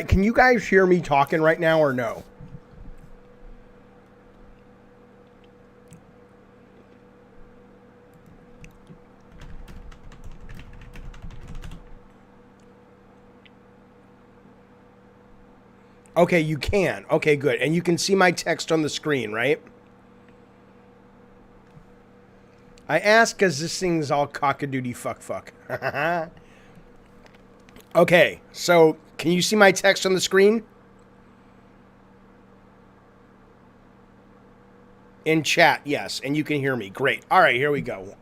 Can you guys hear me talking right now or no? Okay, you can. Okay, good. And you can see my text on the screen, right? I ask because this thing's all cockadoodie fuck. Okay, so can you see my text on the screen? In chat, yes. And you can hear me. Great. All right, here we go.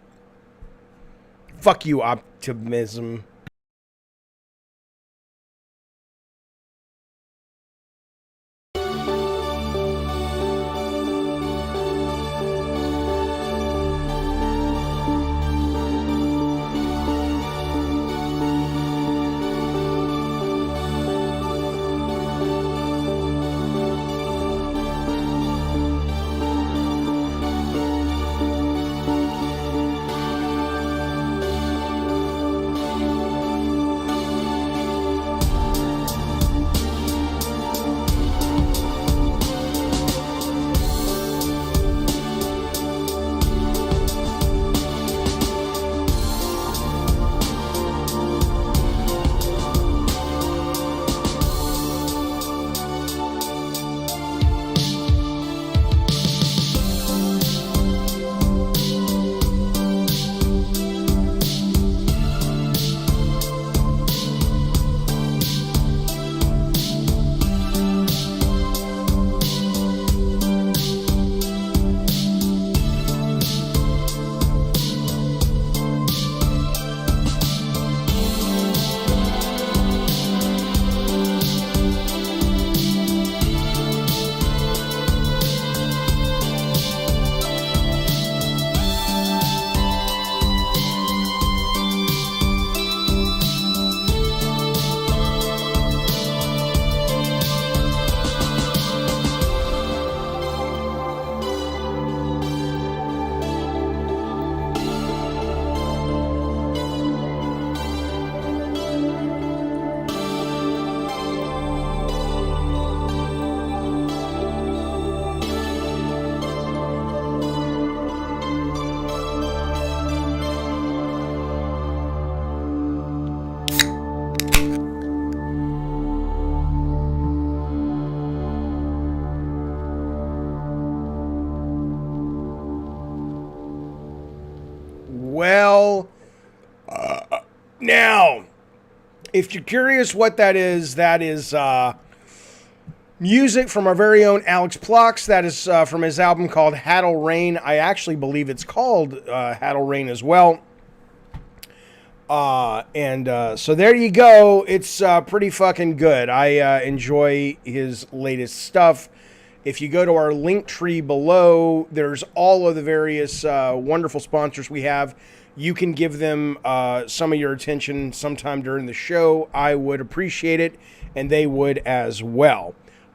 Fuck you, optimism. Well, now, if you're curious what that is music from our very own Alex Plox. That is from his album called Hadal Rain. I actually believe it's called Hadal Rain as well. So there you go. It's pretty fucking good. I enjoy his latest stuff. If you go to our link tree below, there's all of the various wonderful sponsors we have. You can give them some of your attention sometime during the show. I would appreciate it, and they would as well.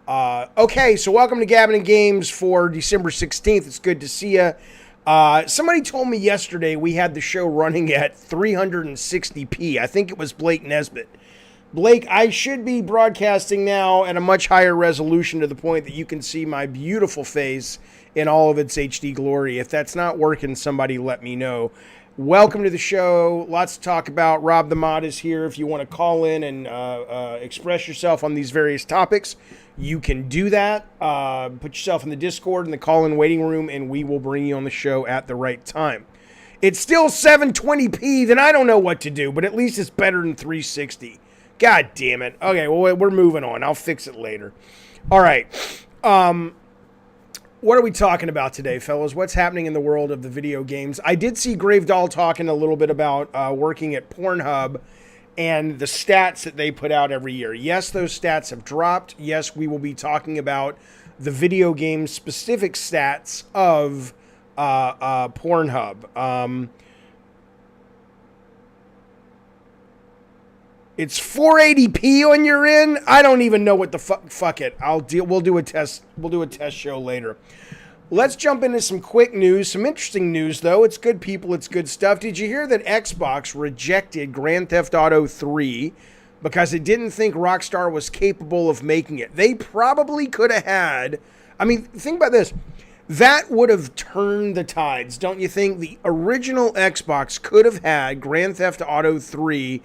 Okay, so welcome to Gabbin' and Games for December 16th. It's good to see you. Somebody told me yesterday we had the show running at 360p. I think it was Blake Nesbitt. Blake, I should be broadcasting now at a much higher resolution to the point that you can see my beautiful face in all of its HD glory. If that's not working, somebody let me know. Welcome to the show. Lots to talk about. Rob the Mod is here. If you want to call in and express yourself on these various topics, you can do that. Put yourself in the Discord in the call-in waiting room, and we will bring you on the show at the right time. It's still 720p, then I don't know what to do, but at least it's better than 360. God damn it. Okay, well, we're moving on. I'll fix it later. All right. What are we talking about today, fellas? What's happening in the world of the video games? I did see Gravedoll talking a little bit about working at Pornhub and the stats that they put out every year. Yes, those stats have dropped. Yes, we will be talking about the video game specific stats of Pornhub. It's 480p on your end. I don't even know what the fuck it. We'll do a test. We'll do a test show later. Let's jump into some quick news. Some interesting news though. It's good people. It's good stuff. Did you hear that Xbox rejected Grand Theft Auto 3 because it didn't think Rockstar was capable of making it. They probably could have had, I mean, think about this. That would have turned the tides, don't you think? The original Xbox could have had Grand Theft Auto 3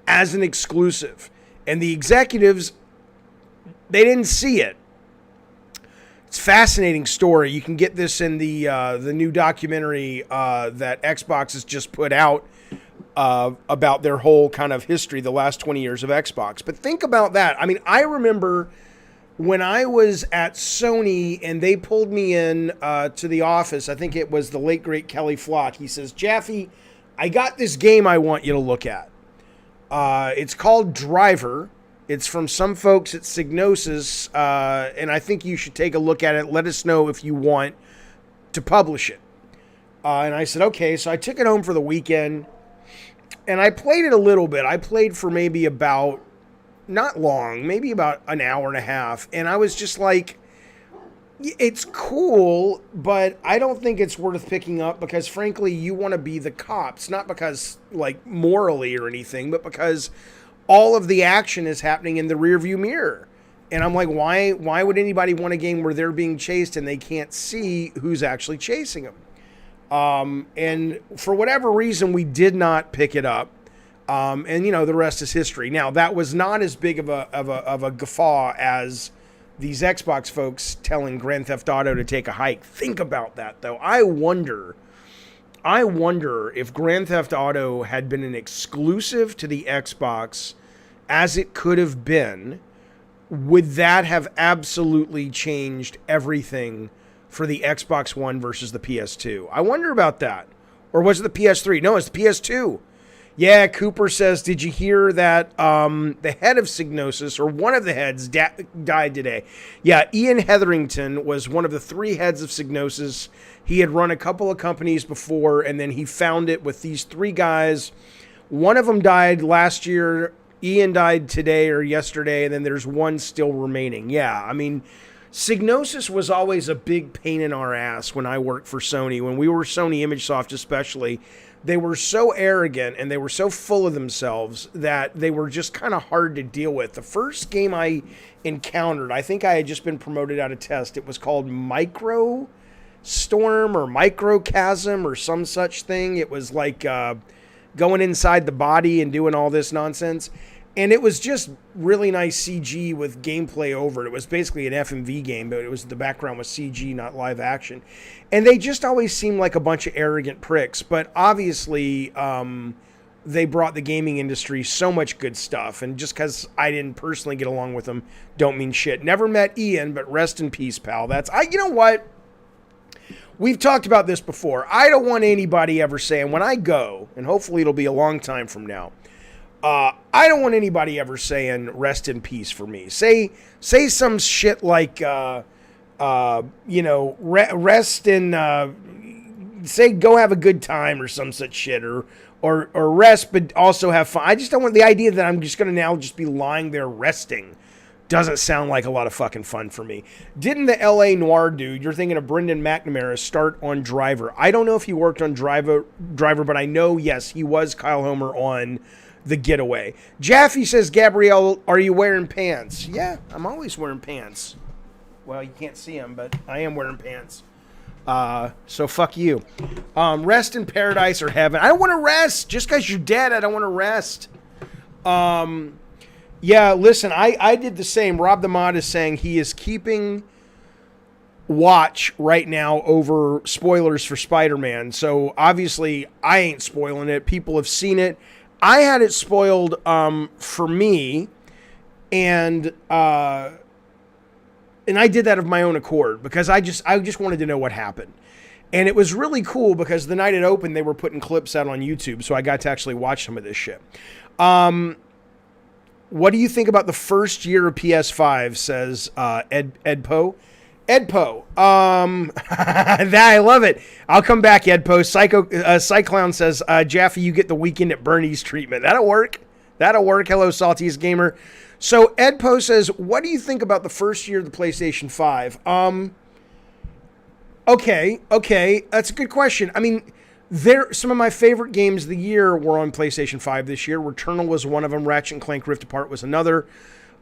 as an exclusive. And the executives, they didn't see it. It's a fascinating story. You can get this in the new documentary that Xbox has just put out about their whole kind of history, the last 20 years of Xbox. But think about that. I mean, I remember when I was at Sony and they pulled me in to the office, I think it was the late, great Kelly Flock. He says, Jaffe, I got this game I want you to look at. It's called Driver. It's from some folks at Psygnosis, and I think you should take a look at it. Let us know if you want to publish it. And I said, okay. So I took it home for the weekend, and I played it a little bit. I played for maybe about, not long, maybe about an hour and a half. And I was just like, it's cool, but I don't think it's worth picking up because, frankly, you want to be the cops. Not because, like, morally or anything, but because all of the action is happening in the rearview mirror. And I'm like, why would anybody want a game where they're being chased and they can't see who's actually chasing them? And for whatever reason, we did not pick it up. And, you know, the rest is history. Now, that was not as big of a guffaw as these Xbox folks telling Grand Theft Auto to take a hike. Think about that, though. I wonder if Grand Theft Auto had been an exclusive to the Xbox as it could have been, would that have absolutely changed everything for the Xbox One versus the PS2? I wonder about that. Or was it the PS3? No, it's the PS2. Yeah, Cooper says, did you hear that the head of Psygnosis, or one of the heads, died today? Yeah, Ian Hetherington was one of the 3 heads of Psygnosis. He had run a couple of companies before, and then he found it with these 3 guys. One of them died last year. Ian died today or yesterday, and then there's one still remaining. Yeah, I mean, Psygnosis was always a big pain in our ass when I worked for Sony. When we were Sony ImageSoft especially, they were so arrogant and they were so full of themselves that they were just kind of hard to deal with. The first game I encountered, I think I had just been promoted out of test. It was called Micro Storm or Microchasm or some such thing. It was like going inside the body and doing all this nonsense. And it was just really nice CG with gameplay over it. It was basically an FMV game, but the background was CG, not live action. And they just always seemed like a bunch of arrogant pricks. But obviously, they brought the gaming industry so much good stuff. And just because I didn't personally get along with them, don't mean shit. Never met Ian, but rest in peace, pal. You know what? We've talked about this before. I don't want anybody ever saying, when I go, and hopefully it'll be a long time from now, I don't want anybody ever saying rest in peace for me. Say some shit like, rest in, say go have a good time or some such shit, or rest but also have fun. I just don't want the idea that I'm just going to now just be lying there resting. Doesn't sound like a lot of fucking fun for me. Didn't the LA Noir dude, you're thinking of Brendan McNamara, start on Driver? I don't know if he worked on Driver, but I know, yes, he was Kyle Homer on The Getaway. Jaffe says, Gabrielle, are you wearing pants? Yeah, I'm always wearing pants. Well, you can't see them, but I am wearing pants. So fuck you. Rest in paradise or heaven. I don't want to rest. Just because you're dead, I don't want to rest. Yeah, listen, I did the same. Rob the Mod is saying he is keeping watch right now over spoilers for Spider-Man. So obviously I ain't spoiling it. People have seen it. I had it spoiled for me, and I did that of my own accord because I just wanted to know what happened. And it was really cool because the night it opened, they were putting clips out on YouTube, so I got to actually watch some of this shit. What do you think about the first year of PS5, says Edpo. Edpo. I love it. I'll come back, Edpo. Cyclown says, Jaffe, you get the Weekend at Bernie's treatment. That'll work. Hello, Saltiest Gamer. So Edpo says, what do you think about the first year of the PlayStation 5? Okay. That's a good question. I mean, Some of my favorite games of the year were on PlayStation 5 this year. Returnal was one of them. Ratchet & Clank Rift Apart was another.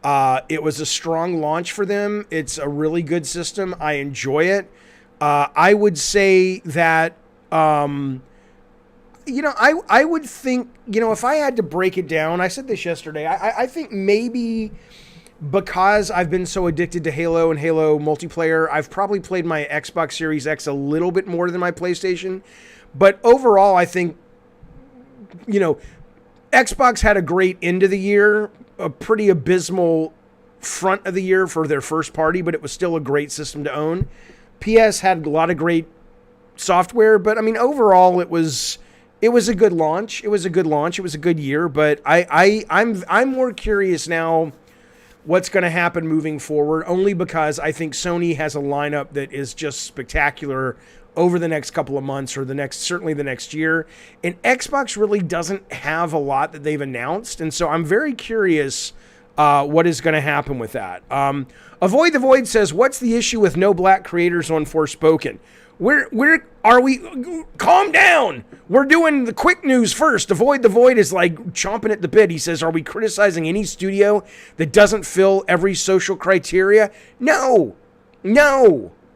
It was a strong launch for them. It's a really good system. I enjoy it. I would say that, I would think, if I had to break it down, I said this yesterday, I think maybe because I've been so addicted to Halo and Halo multiplayer, I've probably played my Xbox Series X a little bit more than my PlayStation. But overall, I think, Xbox had a great end of the year, a pretty abysmal front of the year for their first party, but it was still a great system to own. PS had a lot of great software, but overall, it was a good launch. It was a good year, but I'm more curious now what's going to happen moving forward, only because I think Sony has a lineup that is just spectacular over the next couple of months, or certainly the next year. And Xbox really doesn't have a lot that they've announced. And so I'm very curious what is going to happen with that. Avoid the Void says, what's the issue with no black creators on Forspoken? Where are we? Calm down. We're doing the quick news first. Avoid the Void is like chomping at the bit. He says, are we criticizing any studio that doesn't fill every social criteria? No.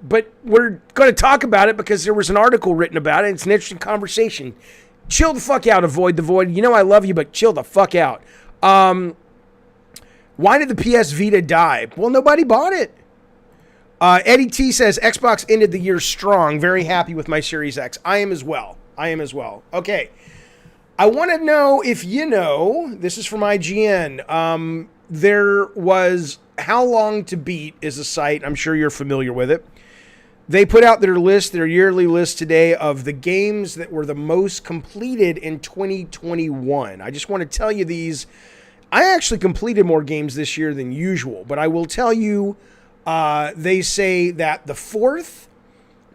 But we're going to talk about it because there was an article written about it. It's an interesting conversation. Chill the fuck out, Avoid the Void. I love you, but chill the fuck out. Why did the PS Vita die? Well, nobody bought it. Eddie T says, Xbox ended the year strong. Very happy with my Series X. I am as well. Okay. I want to know if this is from IGN. There was How Long to Beat is a site. I'm sure you're familiar with it. They put out their yearly list today of the games that were the most completed in 2021. I just want to tell you these. I actually completed more games this year than usual, but I will tell you, they say that the fourth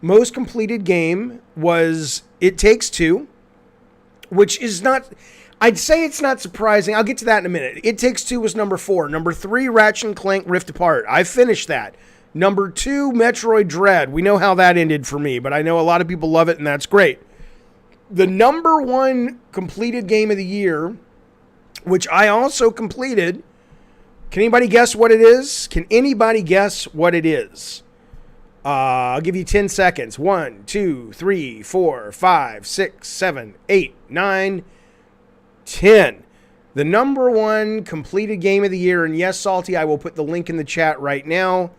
most completed game was It Takes Two, which is not, I'd say it's not surprising. I'll get to that in a minute. It Takes Two was number 4. Number 3, Ratchet & Clank Rift Apart. I finished that. Number 2, Metroid Dread. We know how that ended for me, but I know a lot of people love it, and that's great. The number 1 completed game of the year, which I also completed. Can anybody guess what it is? I'll give you 10 seconds. 1, 2, 3, 4, 5, 6, 7, 8, 9, 10. The number 1 completed game of the year, and yes, Salty, I will put the link in the chat right now,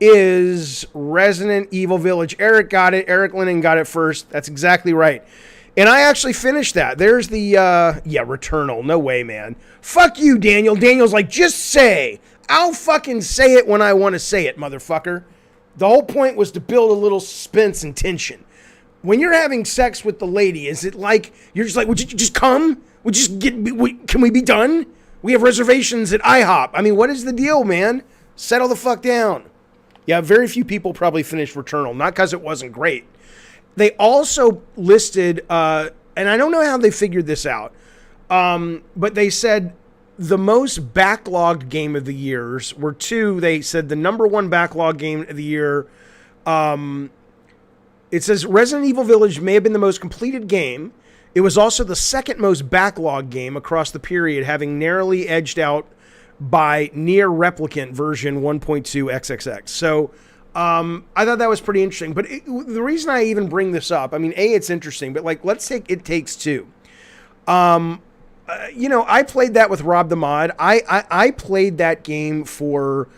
is Resident Evil Village. Eric got it. Eric Lennon got it first. That's exactly right. And I actually finished that. There's the, Returnal. No way, man. Fuck you, Daniel. Daniel's like, just say. I'll fucking say it when I want to say it, motherfucker. The whole point was to build a little suspense and tension. When you're having sex with the lady, is it like, you're just like, would you just come? Can we be done? We have reservations at IHOP. What is the deal, man? Settle the fuck down. Yeah, very few people probably finished Returnal, not because it wasn't great. They also listed, and I don't know how they figured this out, but they said the most backlogged game of the years were 2. They said the number 1 backlog game of the year, it says Resident Evil Village may have been the most completed game. It was also the second most backlogged game across the period, having narrowly edged out by Nier Replicant version 1.2 XXX. So I thought that was pretty interesting. But the reason I even bring this up, it's interesting, but let's take It Takes Two. I played that with Rob the Mod. I played that game for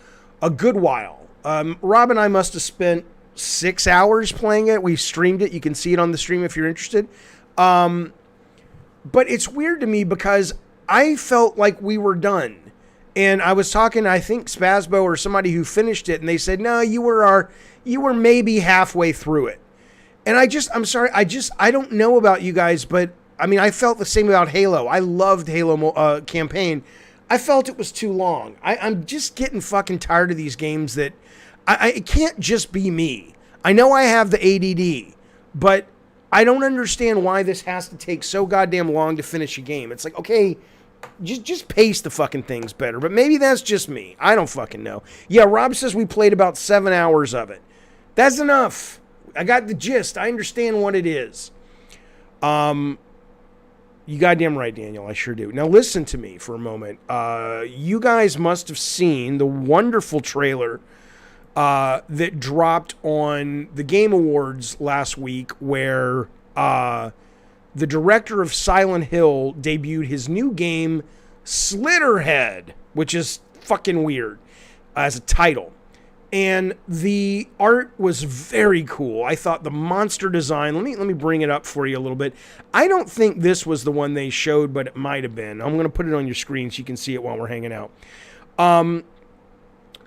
a good while. Rob and I must have spent 6 hours playing it. We streamed it. You can see it on the stream if you're interested. But it's weird to me because I felt like we were done. And I was talking, I think, Spazbo or somebody who finished it, and they said, no, you were maybe halfway through it. And I'm sorry, I don't know about you guys, but, I felt the same about Halo. I loved Halo campaign. I felt it was too long. I'm just getting fucking tired of these games that, it can't just be me. I know I have the ADD, but I don't understand why this has to take so goddamn long to finish a game. It's like, okay, just pace the fucking things better. But maybe that's just me. I don't fucking know. Yeah, Rob says we played about 7 hours of it. That's enough. I got the gist. I understand what it is. You goddamn right, Daniel. I sure do. Now listen to me for a moment. You guys must have seen the wonderful trailer that dropped on the Game Awards last week, where the director of Silent Hill debuted his new game, Slitterhead, which is fucking weird as a title. And the art was very cool. I thought the monster design, let me bring it up for you a little bit. I don't think this was the one they showed, but it might have been. I'm going to put it on your screen so you can see it while we're hanging out. But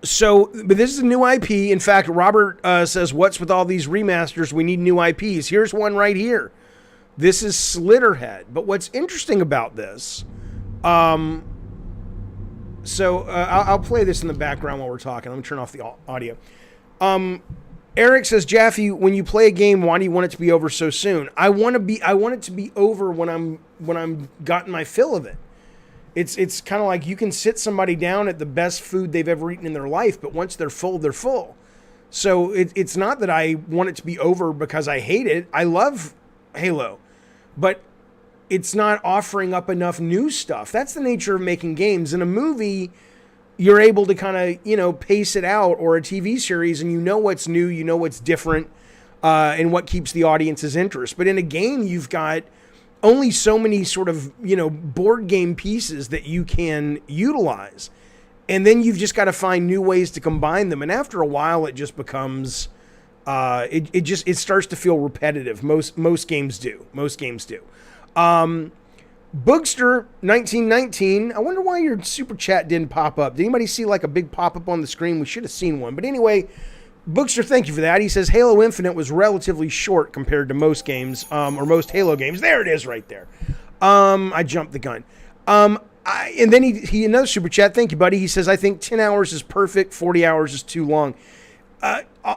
this is a new IP. In fact, Robert says, what's with all these remasters? We need new IPs. Here's one right here. This is Slitterhead. But what's interesting about this, I'll play this in the background while we're talking. Let me turn off the audio. Eric says, Jaffe, when you play a game, why do you want it to be over so soon? I want it to be over when I'm gotten my fill of it. It's kind of like you can sit somebody down at the best food they've ever eaten in their life, but once they're full, they're full. So it's not that I want it to be over because I hate it. I love Halo, but it's not offering up enough new stuff. That's the nature of making games. In a movie, you're able to kind of, pace it out, or a TV series, and you know what's new, you know what's different, and what keeps the audience's interest. But in a game, you've got only so many sort of, board game pieces that you can utilize. And then you've just got to find new ways to combine them. And after a while, it just becomes, it starts to feel repetitive. Most games do. Boogster 1919. I wonder why your super chat didn't pop up. Did anybody see like a big pop up on the screen? We should have seen one. But anyway, Boogster, thank you for that. He says Halo Infinite was relatively short compared to most games, or most Halo games. There it is right there. I jumped the gun. And then he another super chat. Thank you, buddy. He says, I think 10 hours is perfect. 40 hours is too long.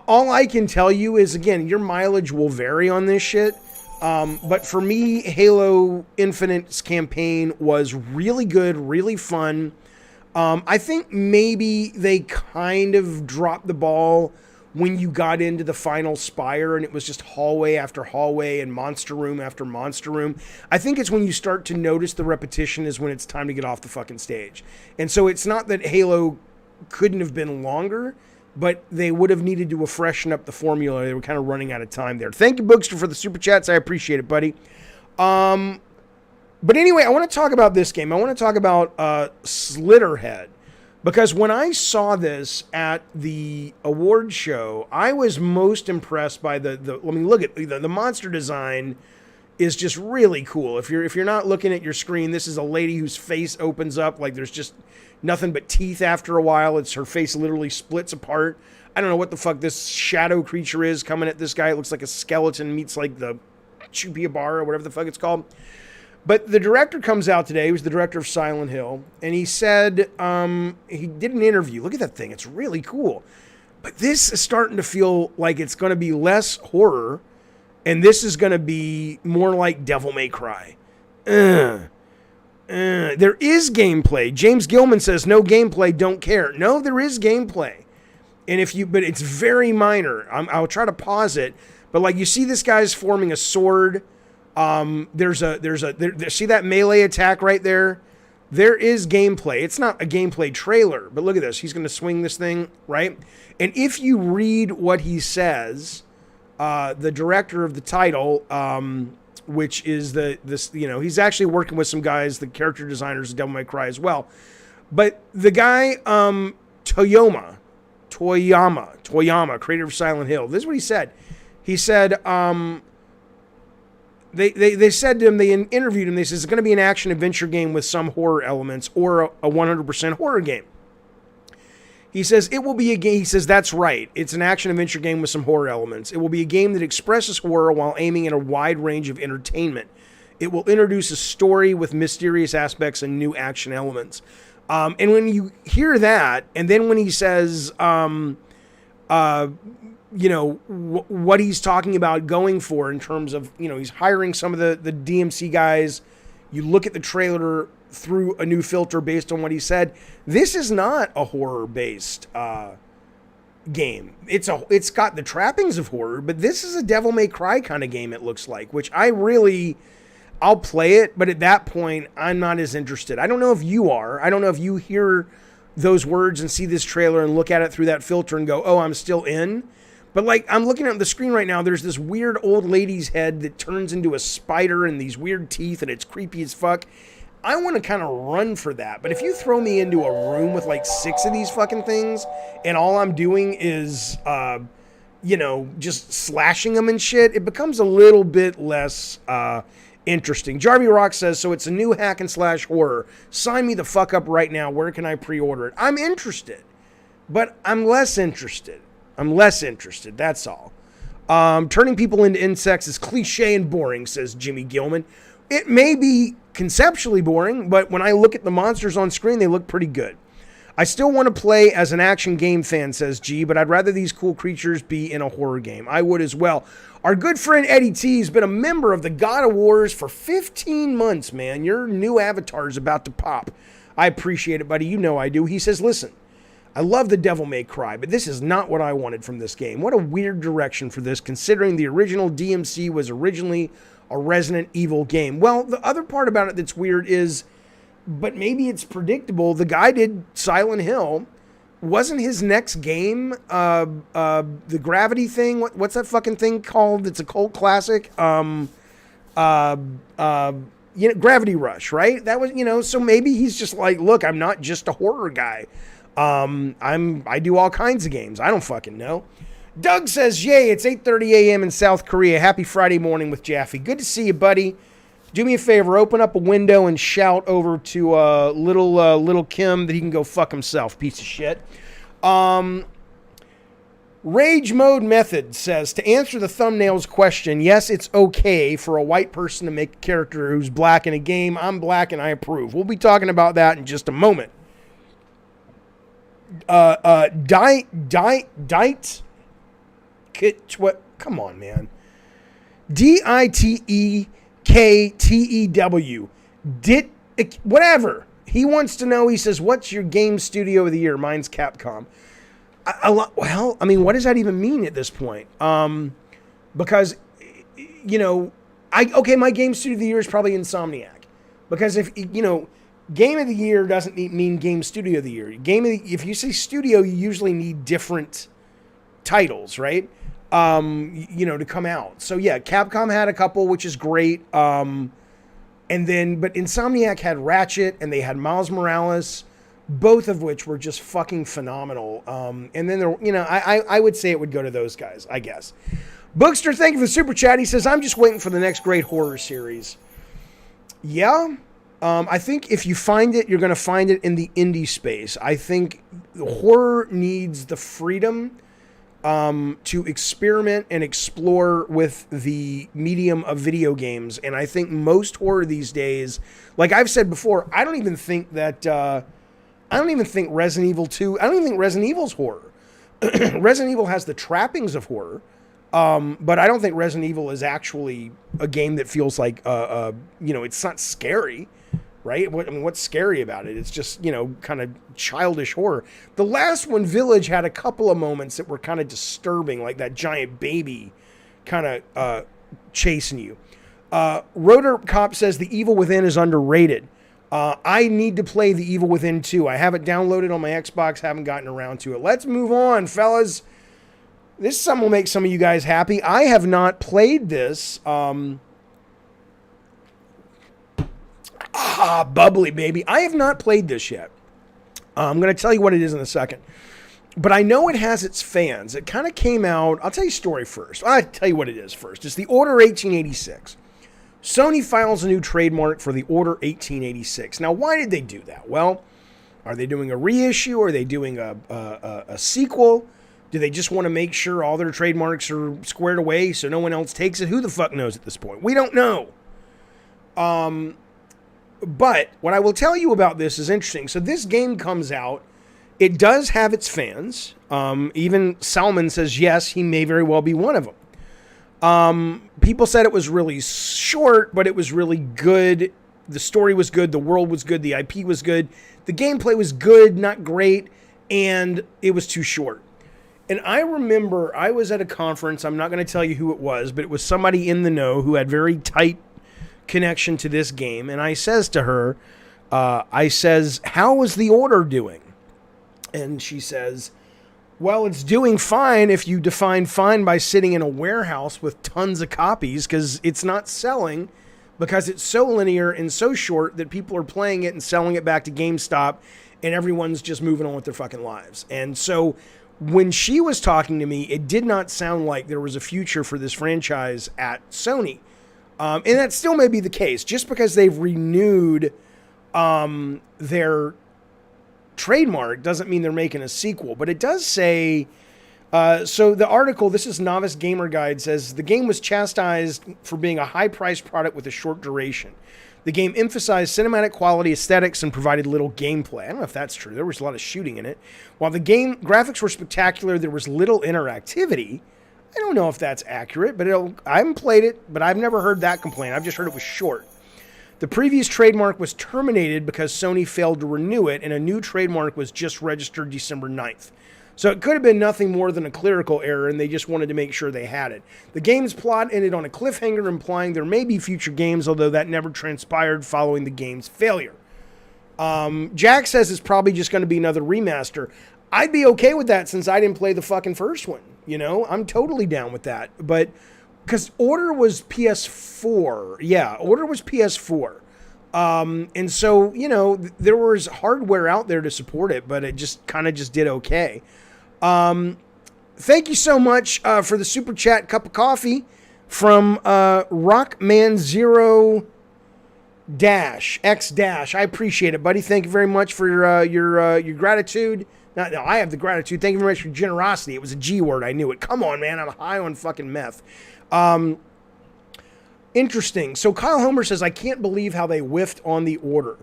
All I can tell you is, again, your mileage will vary on this shit. But for me, Halo Infinite's campaign was really good, really fun. I think maybe they kind of dropped the ball when you got into the final spire and it was just hallway after hallway and monster room after monster room. I think it's when you start to notice the repetition is when it's time to get off the fucking stage. And so it's not that Halo couldn't have been longer, but they would have needed to freshen up the formula. They were kind of running out of time there. Thank you, Boogster, for the super chats. I appreciate it, buddy. But anyway, I want to talk about this game. I want to talk about Slitterhead. Because when I saw this at the award show, I was most impressed by look at the monster design is just really cool. If you're not looking at your screen, this is a lady whose face opens up like there's just nothing but teeth after a while. Her face literally splits apart. I don't know what the fuck this shadow creature is coming at this guy. It looks like a skeleton meets like the Chupia bar or whatever the fuck it's called. But the director comes out today. He was the director of Silent Hill. And he said, he did an interview. Look at that thing. It's really cool. But this is starting to feel like it's going to be less horror. And this is going to be more like Devil May Cry. There is gameplay. James Gilman says, no gameplay, don't care. No, there is gameplay. But it's very minor. I'll try to pause it. But like you see this guy's forming a sword. See that melee attack right there? There is gameplay. It's not a gameplay trailer, but look at this. He's going to swing this thing, right? And if you read what he says, the director of the title, which is he's actually working with some guys, the character designers of Devil May Cry as well. But the guy, Toyama, creator of Silent Hill. This is what he said. He said, They said to him, they interviewed him, they said, it's going to be an action-adventure game with some horror elements or a 100% horror game. He says, it will be a game, he says, that's right. It's an action-adventure game with some horror elements. It will be a game that expresses horror while aiming at a wide range of entertainment. It will introduce a story with mysterious aspects and new action elements. And when you hear that, and then when he says, what he's talking about going for in terms of, he's hiring some of the DMC guys. You look at the trailer through a new filter based on what he said. This is not a horror-based game. It's got the trappings of horror, but this is a Devil May Cry kind of game, it looks like, which I'll play it, but at that point, I'm not as interested. I don't know if you are. I don't know if you hear those words and see this trailer and look at it through that filter and go, oh, I'm still in. But like, I'm looking at the screen right now, there's this weird old lady's head that turns into a spider and these weird teeth, and it's creepy as fuck. I want to kind of run for that. But if you throw me into a room with like 6 of these fucking things, and all I'm doing is, just slashing them and shit, it becomes a little bit less interesting. Jarvie Rock says, so it's a new hack and slash horror. Sign me the fuck up right now. Where can I pre-order it? I'm interested, but I'm less interested. That's all. Turning people into insects is cliche and boring, says Jimmy Gilman. It may be conceptually boring, but when I look at the monsters on screen, they look pretty good. I still want to play as an action game fan, says G, but I'd rather these cool creatures be in a horror game. I would as well. Our good friend Eddie T has been a member of the God of Wars for 15 months, man. Your new avatar is about to pop. I appreciate it, buddy. You know I do. He says, listen, I love the Devil May Cry, but this is not what I wanted from this game. What a weird direction for this, considering the original DMC was originally a Resident Evil game. Well, the other part about it that's weird is, but maybe it's predictable, the guy did Silent Hill. Wasn't his next game the Gravity thing? What's that fucking thing called? It's a cult classic. Gravity Rush, right? That was, so maybe he's just like, look, I'm not just a horror guy. I do all kinds of games. I don't fucking know. Doug says, yay, it's 8:30 a.m. in South Korea. Happy Friday morning with Jaffe. Good to see you, buddy. Do me a favor, open up a window and shout over to little Kim that he can go fuck himself, piece of shit. Rage Mode Method says, to answer the thumbnail's question, yes, it's okay for a white person to make a character who's black in a game. I'm black and I approve. We'll be talking about that in just a moment. Come on, man. DITEKTEW. Whatever. He wants to know, he says, what's your game studio of the year? Mine's Capcom. Well, I mean, what does that even mean at this point? Because, my game studio of the year is probably Insomniac. Because if, game of the year doesn't mean game studio of the year. If you say studio, you usually need different titles, right? To come out. So yeah, Capcom had a couple, which is great. But Insomniac had Ratchet and they had Miles Morales, both of which were just fucking phenomenal. And then I would say it would go to those guys, I guess. Bookster, thank you for the super chat. He says, I'm just waiting for the next great horror series. Yeah. I think if you find it, you're going to find it in the indie space. I think horror needs the freedom to experiment and explore with the medium of video games. And I think most horror these days, like I've said before, I don't even think Resident Evil 2, I don't even think Resident Evil's horror. Resident Evil has the trappings of horror, but I don't think Resident Evil is actually a game that feels like, it's not scary. Right? What's scary about it? It's just, kind of childish horror. The last one, Village, had a couple of moments that were kind of disturbing, like that giant baby kind of chasing you. Rotor Cop says The Evil Within is underrated. I need to play The Evil Within 2. I have it downloaded on my Xbox, haven't gotten around to it. Let's move on, fellas. This will make some of you guys happy. I have not played this. Bubbly, baby. I have not played this yet. I'm going to tell you what it is in a second. But I know it has its fans. It kind of came out. I'll tell you a story first. I'll tell you what it is first. It's the Order 1886. Sony files a new trademark for the Order 1886. Now, why did they do that? Well, are they doing a reissue? Are they doing a sequel? Do they just want to make sure all their trademarks are squared away so no one else takes it? Who the fuck knows at this point? We don't know. But what I will tell you about this is interesting. So this game comes out. It does have its fans. Even Salmon says, yes, he may very well be one of them. People said it was really short, but it was really good. The story was good. The world was good. The IP was good. The gameplay was good, not great, and it was too short. And I remember I was at a conference. I'm not going to tell you who it was, but it was somebody in the know who had very tight connection to this game. And I says to her, I says, how is the Order doing? And she says, well, it's doing fine if you define fine by sitting in a warehouse with tons of copies, because it's not selling because it's so linear and so short that people are playing it and selling it back to GameStop and everyone's just moving on with their fucking lives. And so when she was talking to me, it did not sound like there was a future for this franchise at Sony. And that still may be the case. Just because they've renewed their trademark doesn't mean they're making a sequel. But it does say... so the article, this is Novice Gamer Guide, says the game was chastised for being a high-priced product with a short duration. The game emphasized cinematic quality, aesthetics, and provided little gameplay. I don't know if that's true. There was a lot of shooting in it. While the game graphics were spectacular, there was little interactivity. I don't know if that's accurate, but I haven't played it, but I've never heard that complaint. I've just heard it was short. The previous trademark was terminated because Sony failed to renew it, and a new trademark was just registered December 9th. So it could have been nothing more than a clerical error, and they just wanted to make sure they had it. The game's plot ended on a cliffhanger, implying there may be future games, although that never transpired following the game's failure. Jack says it's probably just going to be another remaster. I'd be okay with that since I didn't play the fucking first one. You know, I'm totally down with that. But because Order was PS4. Yeah, Order was PS4. And so, you know, there was hardware out there to support it, but it just kind of just did okay. Thank you so much for the super chat cup of coffee from Rockman0 X Dash. I appreciate it, buddy. Thank you very much for your gratitude. No, I have the gratitude. Thank you very much for your generosity. It was a G word. I knew it. Come on, man. I'm high on fucking meth. Interesting. So Kyle Homer says, I can't believe how they whiffed on the Order.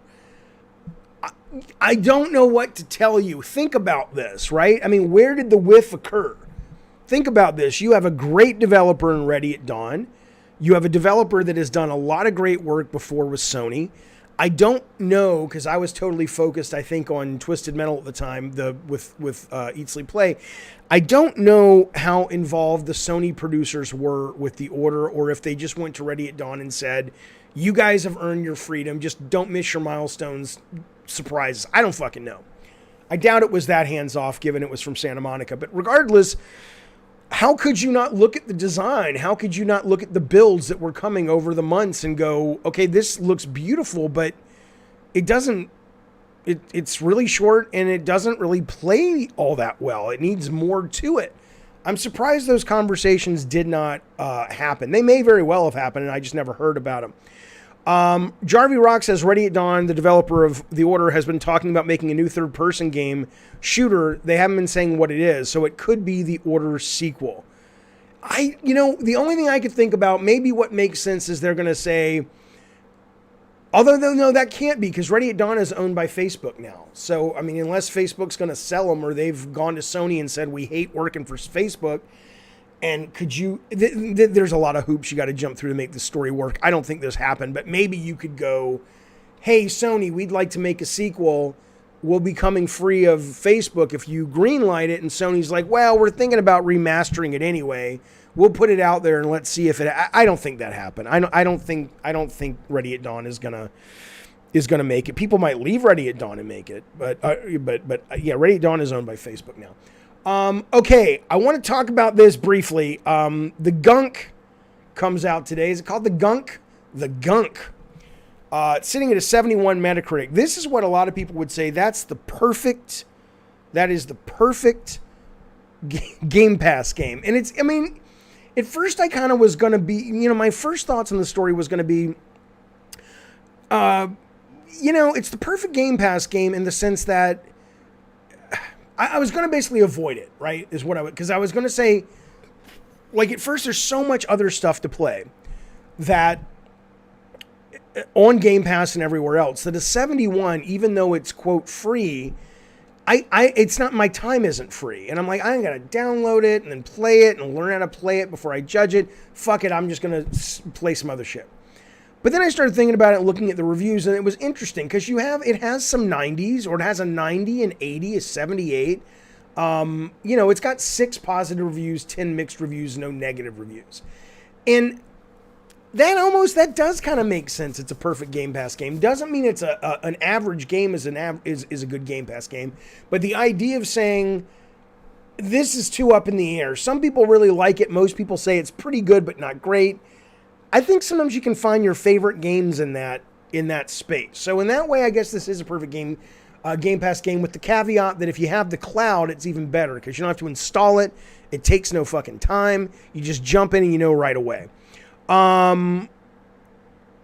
I don't know what to tell you. Think about this, right? I mean, where did the whiff occur? Think about this. You have a great developer in Ready at Dawn. You have a developer that has done a lot of great work before with Sony. I don't know, because I was totally focused, I think, on Twisted Metal at the time, with Eat, Sleep, Play. I don't know how involved the Sony producers were with the Order, or if they just went to Ready at Dawn and said, you guys have earned your freedom, just don't miss your milestones, surprises. I don't fucking know. I doubt it was that hands-off, given it was from Santa Monica. But regardless, how could you not look at the design? How could you not look at the builds that were coming over the months and go, okay, this looks beautiful, but it doesn't, it's really short and it doesn't really play all that well. It needs more to it. I'm surprised those conversations did not happen. They may very well have happened and I just never heard about them. Jarvie Rock says, Ready at Dawn, the developer of The Order, has been talking about making a new third-person game shooter. They haven't been saying what it is, so it could be The Order sequel. The only thing I could think about, maybe what makes sense is they're going to say, although no, that can't be, because Ready at Dawn is owned by Facebook now. So, I mean, unless Facebook's going to sell them, or they've gone to Sony and said, we hate working for Facebook. And could you, there's a lot of hoops you got to jump through to make the story work. I don't think this happened, but maybe you could go, hey, Sony, we'd like to make a sequel. We'll be coming free of Facebook if you greenlight it. And Sony's like, well, we're thinking about remastering it anyway. We'll put it out there and let's see if it, I don't think that happened. I don't think Ready at Dawn is gonna make it. People might leave Ready at Dawn and make it, but yeah, Ready at Dawn is owned by Facebook now. Okay, I want to talk about this briefly. The GUNK comes out today. Is it called the GUNK? The GUNK. It's sitting at a 71 Metacritic. This is what a lot of people would say. That is the perfect Game Pass game. And it's, I mean, at first I kind of was going to be, my first thoughts on the story was going to be, it's the perfect Game Pass game in the sense that I was going to basically avoid it, right? Is what I would, because I was going to say, like, at first there's so much other stuff to play that on Game Pass and everywhere else that a 71, even though it's quote free, it's not, my time isn't free. And I'm like, I got to download it and then play it and learn how to play it before I judge it. Fuck it. I'm just going to play some other shit. But then I started thinking about it, looking at the reviews, and it was interesting because it has some 90s, or it has a 90, an 80, a 78. You know, it's got 6 positive reviews, 10 mixed reviews, no negative reviews. And that does kind of make sense. It's a perfect Game Pass game. Doesn't mean it's an average game is a good Game Pass game. But the idea of saying this is too up in the air. Some people really like it. Most people say it's pretty good but not great. I think sometimes you can find your favorite games in that space. So in that way, I guess this is a perfect Game Pass game, with the caveat that if you have the cloud, it's even better because you don't have to install it. It takes no fucking time. You just jump in and you know right away.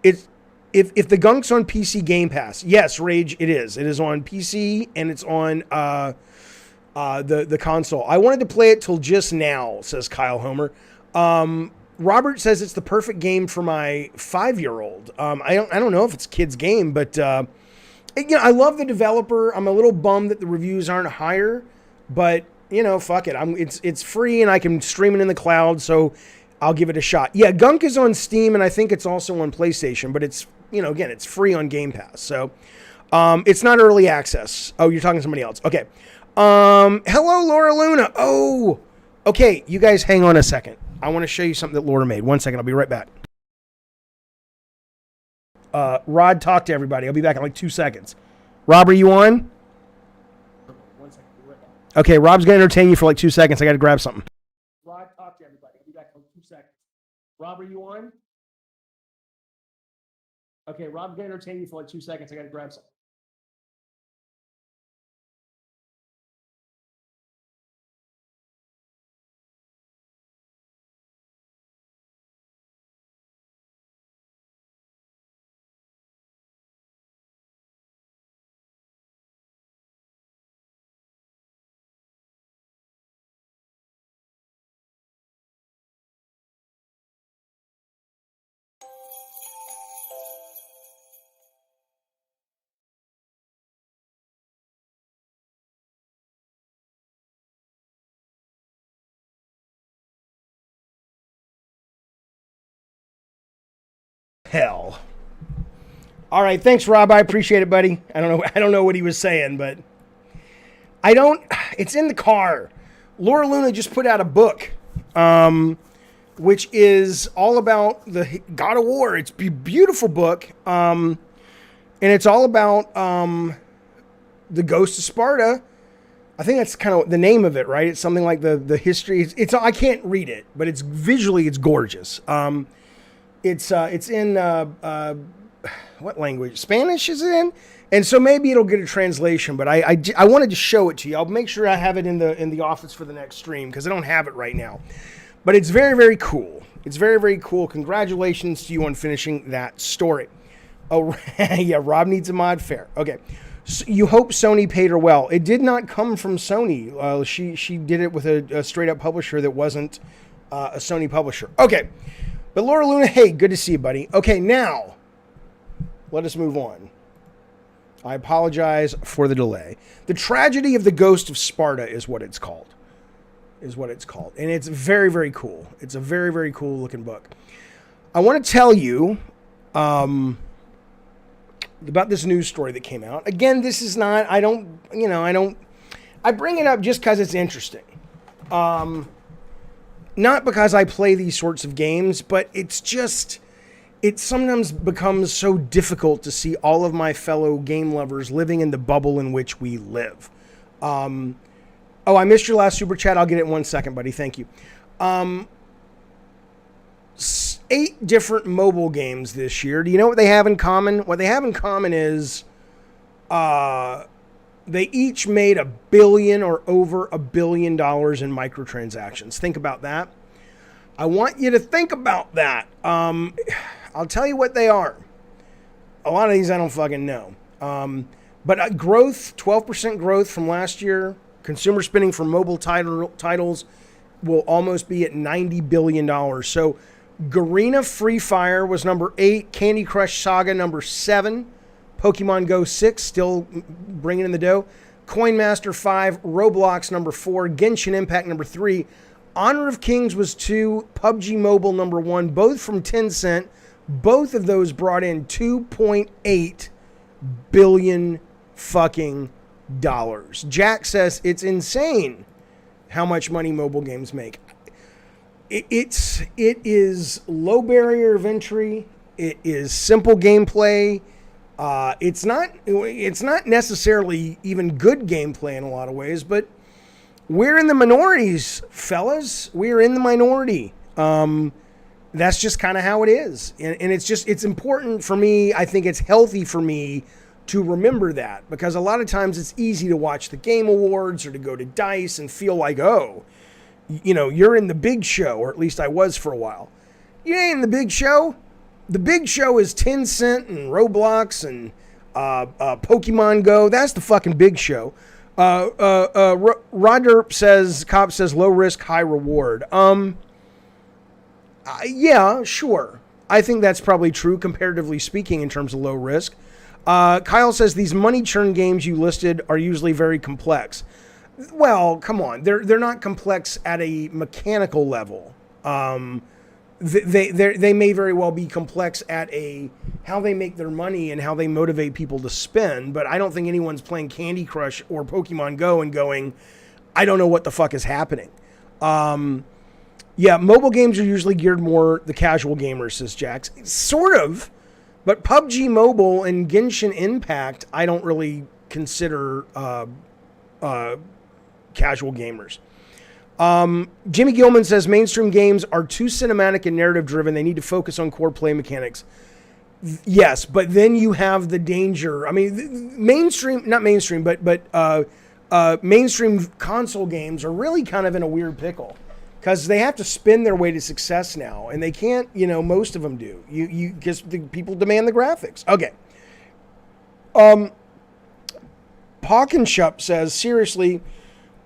It's if the GUNK's on PC Game Pass, yes, Rage, it is. It is on PC and it's on the console. I wanted to play it till just now, says Kyle Homer. Robert says it's the perfect game for my 5-year-old. I don't know if it's a kid's game, but I love the developer. I'm a little bummed that the reviews aren't higher, but fuck it. It's free and I can stream it in the cloud, so I'll give it a shot. Yeah, GUNK is on Steam and I think it's also on PlayStation, but it's again, it's free on Game Pass. So it's not early access. Oh, you're talking to somebody else. Okay. Hello, Laura Luna. Oh, okay. You guys hang on a second. I want to show you something that Laura made. 1 second. I'll be right back. Rod, talk to everybody. I'll be back in like 2 seconds. Rob, are you on? 1 second. I'll be right back. Okay, Rob's going to entertain you for like 2 seconds. I got to grab something. Rod, talk to everybody. I'll be back in like 2 seconds. Rob, are you on? Okay, Rob's going to entertain you for like 2 seconds. I got to grab something. Hell. All right, thanks, Rob. I appreciate it, buddy. I don't know what he was saying, but it's in the car. Laura Luna just put out a book, which is all about the God of War. It's a beautiful book, and it's all about the Ghost of Sparta. I think that's kind of the name of it, right? It's something like the history. It's I can't read it, but it's visually it's gorgeous. It's in what language? Spanish is it in? And so maybe it'll get a translation, but I wanted to show it to you. I'll make sure I have it in the office for the next stream because I don't have it right now. But it's very, very cool. It's very, very cool. Congratulations to you on finishing that story. Oh, yeah, Rob needs a mod. Fair. Okay. So you hope Sony paid her well. It did not come from Sony. She did it with a straight-up publisher that wasn't a Sony publisher. Okay. But Laura Luna, hey, good to see you, buddy. Okay, now, let us move on. I apologize for the delay. The Tragedy of the Ghost of Sparta is what it's called. And it's very, very cool. It's a very, very cool looking book. I want to tell you about this news story that came out. Again, this is not, I bring it up just because it's interesting. Not because I play these sorts of games, but it sometimes becomes so difficult to see all of my fellow game lovers living in the bubble in which we live. Oh, I missed your last super chat. I'll get it in 1 second, buddy. Thank you. 8 different mobile games this year. Do you know what they have in common? What they have in common is they each made $1 billion or over $1 billion in microtransactions. Think about that. I want you to think about that. I'll tell you what they are. A lot of these I don't fucking know. But growth, 12% growth from last year. Consumer spending for mobile titles will almost be at $90 billion. So Garena Free Fire was number 8. Candy Crush Saga number 7. Pokemon Go 6, still bringing in the dough. Coin Master 5, Roblox number 4, Genshin Impact number 3, Honor of Kings was 2, PUBG Mobile number 1, both from Tencent. Both of those brought in 2.8 billion fucking Jack says it's insane how much money mobile games make. It is low barrier of entry. It is simple gameplay. It's not necessarily even good gameplay in a lot of ways, but we're in the minorities, fellas. We're in the minority. That's just kind of how it is. And it's important for me. I think it's healthy for me to remember that, because a lot of times it's easy to watch the Game Awards or to go to DICE and feel like, oh, you're in the big show, or at least I was for a while. You ain't in the big show. The big show is Tencent and Roblox and Pokemon Go. That's the fucking big show. Roder says, Cop says, low risk, high reward. Yeah, sure. I think that's probably true, comparatively speaking, in terms of low risk. Kyle says, these money churn games you listed are usually very complex. Well, come on. They're not complex at a mechanical level. They may very well be complex at how they make their money and how they motivate people to spend, but I don't think anyone's playing Candy Crush or Pokemon Go and going, I don't know what the fuck is happening. Yeah, mobile games are usually geared more the casual gamers, says Jax. Sort of, but PUBG Mobile and Genshin Impact, I don't really consider casual gamers. Jimmy Gilman says mainstream games are too cinematic and narrative driven. They need to focus on core play mechanics. Yes, but then you have the danger. I mean, mainstream console games are really kind of in a weird pickle because they have to spin their way to success now, and they can't. Most of them do. You just the people demand the graphics. Okay. Pawkinshup says seriously.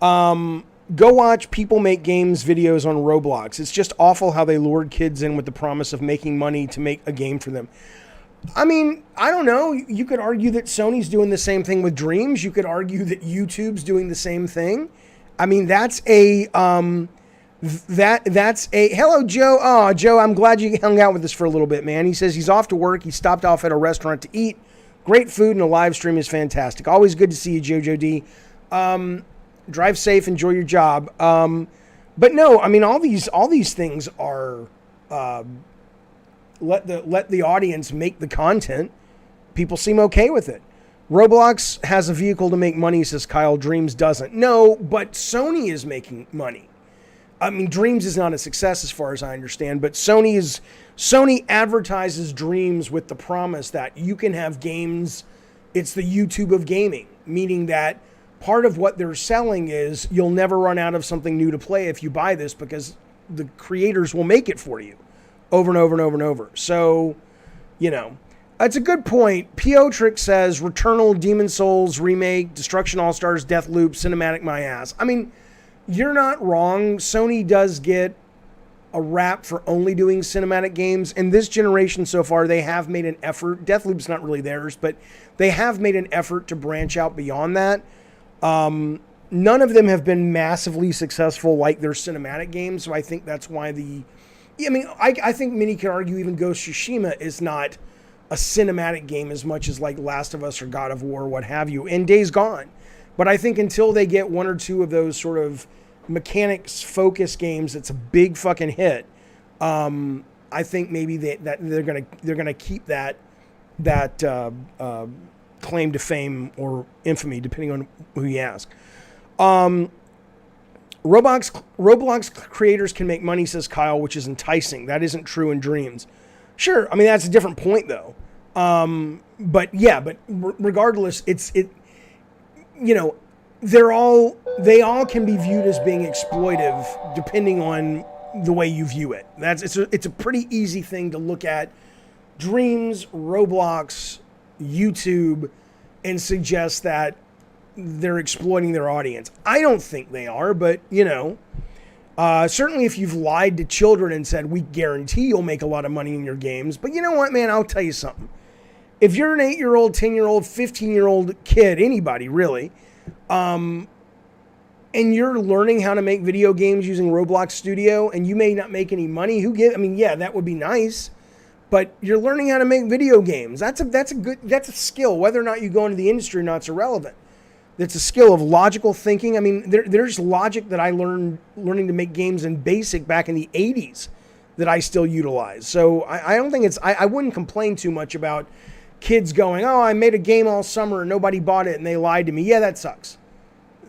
Go watch people make games videos on Roblox. It's just awful how they lured kids in with the promise of making money to make a game for them. I mean, I don't know. You could argue that Sony's doing the same thing with Dreams. You could argue that YouTube's doing the same thing. I mean, that's a hello, Joe. Oh, Joe, I'm glad you hung out with us for a little bit, man. He says he's off to work. He stopped off at a restaurant to eat. Great food and a live stream is fantastic. Always good to see you, Jojo D. Drive safe, enjoy your job. But no, I mean, all these things are let the audience make the content. People seem okay with it. Roblox has a vehicle to make money, says Kyle. Dreams doesn't. No, but Sony is making money. I mean, Dreams is not a success as far as I understand, but Sony advertises Dreams with the promise that you can have games. It's the YouTube of gaming, meaning that part of what they're selling is you'll never run out of something new to play if you buy this because the creators will make it for you over and over and over and over. So, it's a good point. Piotric says Returnal, Demon Souls remake, Destruction All-Stars, Deathloop, Cinematic my ass. I mean, you're not wrong. Sony does get a rap for only doing cinematic games. In this generation so far, they have made an effort. Deathloop's not really theirs, but they have made an effort to branch out beyond that. None of them have been massively successful like their cinematic games, so I think that's why I think many could argue even Ghost of Tsushima is not a cinematic game as much as like Last of Us or God of War or what have you, and Days Gone. But I think until they get one or two of those sort of mechanics focused games, it's a big fucking hit. I think maybe that they're gonna keep that claim to fame or infamy, depending on who you ask. Roblox creators can make money, says Kyle, which is enticing. That isn't true in Dreams. Sure, I mean that's a different point though. But regardless, they all can be viewed as being exploitive depending on the way you view it. It's a pretty easy thing to look at Dreams, Roblox, YouTube, and suggest that they're exploiting their audience. I don't think they are, but certainly if you've lied to children and said we guarantee you'll make a lot of money in your games, but you know what, man, I'll tell you something. If you're an 8-year-old, 10-year-old, 15-year-old kid, anybody really, and you're learning how to make video games using Roblox Studio, and you may not make any money, that would be nice. But you're learning how to make video games. That's a skill. Whether or not you go into the industry or not, it's irrelevant. that's a skill of logical thinking. I mean, there's logic that I learned learning to make games in BASIC back in the 80s that I still utilize. So I don't think I wouldn't complain too much about kids going, oh, I made a game all summer and nobody bought it and they lied to me. Yeah, that sucks.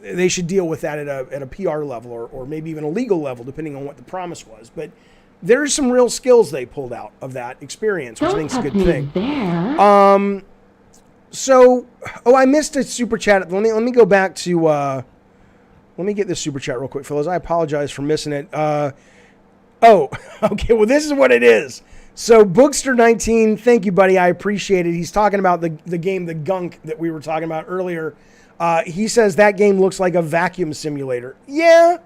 They should deal with that at a PR level or maybe even a legal level, depending on what the promise was. But there's some real skills they pulled out of that experience, which I think is a good thing. So, I missed a super chat. Let me go back to, let me get this super chat real quick, fellas. I apologize for missing it. Okay, well, this is what it is. So, Bookster19, thank you, buddy. I appreciate it. He's talking about the game, the GUNK, that we were talking about earlier. He says that game looks like a vacuum simulator. Yeah,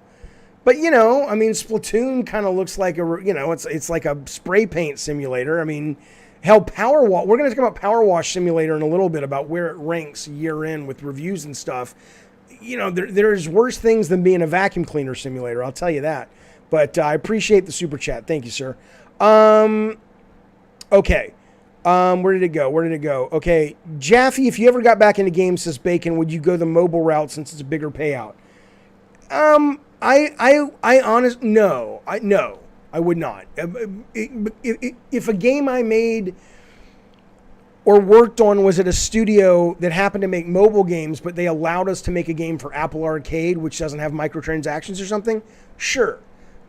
but, you know, I mean, Splatoon kind of looks like it's like a spray paint simulator. I mean, hell, Power Wash. We're going to talk about Power Wash Simulator in a little bit, about where it ranks year in with reviews and stuff. You know, there's worse things than being a vacuum cleaner simulator, I'll tell you that. But I appreciate the super chat. Thank you, sir. Okay. Where did it go? Okay. Jaffe, if you ever got back into games, says Bacon, would you go the mobile route since it's a bigger payout? No, I would not. If a game I made or worked on was at a studio that happened to make mobile games, but they allowed us to make a game for Apple Arcade, which doesn't have microtransactions or something, sure.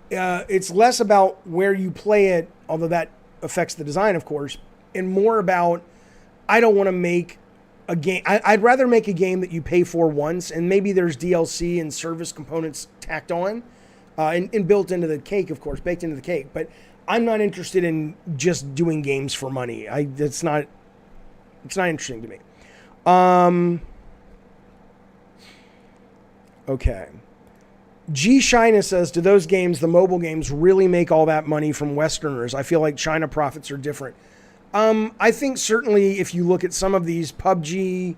It's less about where you play it, although that affects the design, of course, and more about, I don't want to make a game. I'd rather make a game that you pay for once, and maybe there's DLC and service components tacked on and built into the cake, of course, baked into the cake. But I'm not interested in just doing games for money. It's not interesting to me. Okay. G Shina says, do those games, the mobile games, really make all that money from Westerners? I feel like China profits are different. I think certainly if you look at some of these PUBG,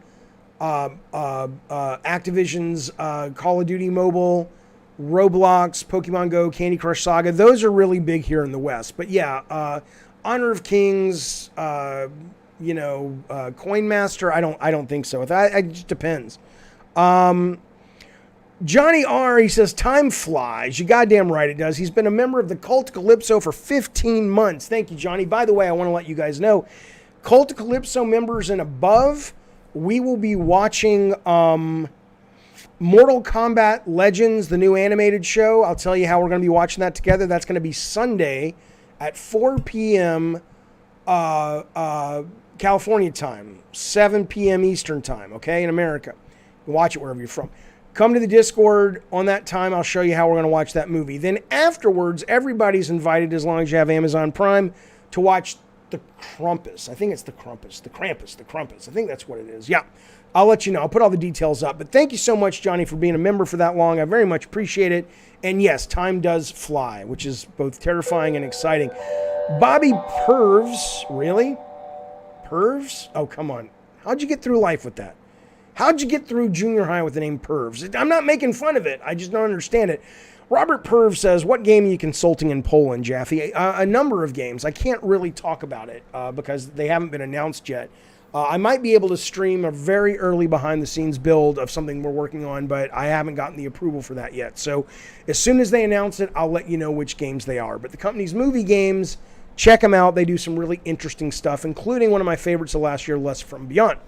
Activision's Call of Duty Mobile, Roblox, Pokemon Go, Candy Crush Saga, those are really big here in the West. But yeah, Honor of Kings, Coin Master, I don't think so. It just depends. Johnny R, he says, time flies. You goddamn right it does. He's been a member of the Cult of Calypso for 15 months. Thank you, Johnny. By the way, I want to let you guys know, Cult of Calypso members and above, we will be watching Mortal Kombat Legends, the new animated show. I'll tell you how we're going to be watching that together. That's going to be Sunday at 4 p.m. California time, 7 p.m. Eastern time, okay, in America. Watch it wherever you're from. Come to the Discord on that time. I'll show you how we're going to watch that movie. Then afterwards, everybody's invited, as long as you have Amazon Prime, to watch the Krampus. I think it's the Krampus. The Krampus. I think that's what it is. Yeah. I'll let you know. I'll put all the details up. But thank you so much, Johnny, for being a member for that long. I very much appreciate it. And yes, time does fly, which is both terrifying and exciting. Bobby Pervs. Really? Pervs? Oh, come on. How'd you get through life with that? How'd you get through junior high with the name Pervs? I'm not making fun of it. I just don't understand it. Robert Perv says, what game are you consulting in Poland, Jaffe? A number of games. I can't really talk about it because they haven't been announced yet. I might be able to stream a very early behind-the-scenes build of something we're working on, but I haven't gotten the approval for that yet. So as soon as they announce it, I'll let you know which games they are. But the company's movie games, check them out. They do some really interesting stuff, including one of my favorites of last year, Lust from Beyond.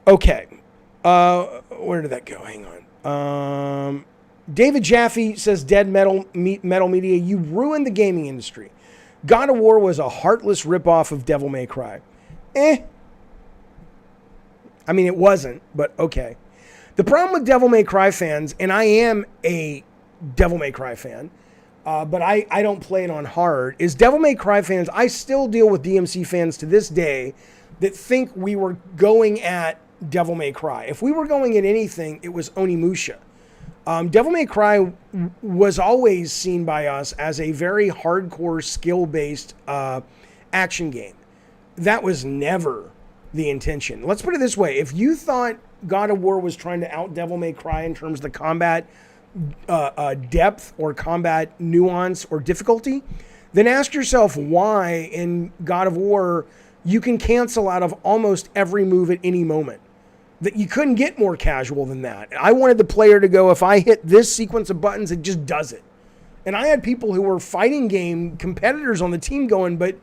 Okay. Where did that go? Hang on. David Jaffe says, Dead Metal Media, you ruined the gaming industry. God of War was a heartless ripoff of Devil May Cry. I mean, it wasn't, but okay. The problem with Devil May Cry fans, and I am a Devil May Cry fan, but I don't play it on hard, is Devil May Cry fans, I still deal with DMC fans to this day that think we were going at Devil May Cry. If we were going at anything, it was Onimusha. Devil May Cry was always seen by us as a very hardcore, skill-based action game. That was never the intention. Let's put it this way. If you thought God of War was trying to out Devil May Cry in terms of the combat depth or combat nuance or difficulty, then ask yourself why in God of War you can cancel out of almost every move at any moment. That you couldn't get more casual than that. I wanted the player to go, if I hit this sequence of buttons, it just does it. And I had people who were fighting game competitors on the team going, but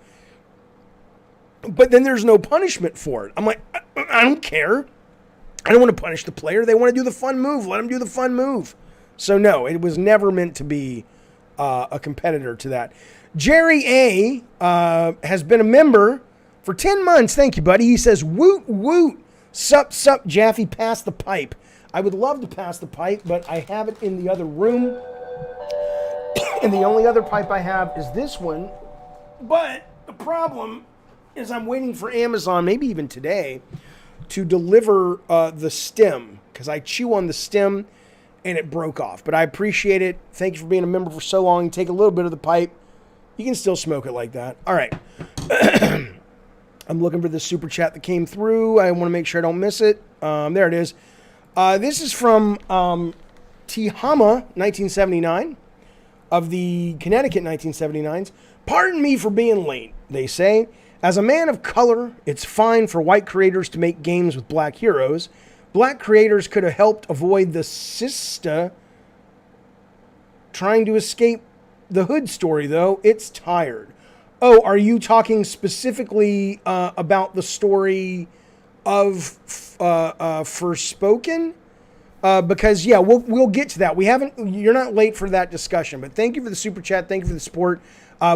then there's no punishment for it. I'm like, I don't care. I don't want to punish the player. They want to do the fun move. Let them do the fun move. So no, it was never meant to be a competitor to that. Jerry A. Has been a member for 10 months. Thank you, buddy. He says, woot, woot. Sup, Jaffe, pass the pipe. I would love to pass the pipe, but I have it in the other room. And the only other pipe I have is this one. But the problem is I'm waiting for Amazon, maybe even today, to deliver the stem. Because I chew on the stem and it broke off. But I appreciate it. Thank you for being a member for so long. Take a little bit of the pipe. You can still smoke it like that. All right. I'm looking for the super chat that came through. I want to make sure I don't miss it. There it is. This is from Tihama 1979 of the Connecticut 1979s. Pardon me for being late, they say. As a man of color, it's fine for white creators to make games with black heroes. Black creators could have helped avoid the sister trying to escape the hood story, though. It's tired. Oh, are you talking specifically about the story of Forspoken? Because yeah, we'll get to that. We haven't. You're not late for that discussion, but thank you for the super chat. Thank you for the support.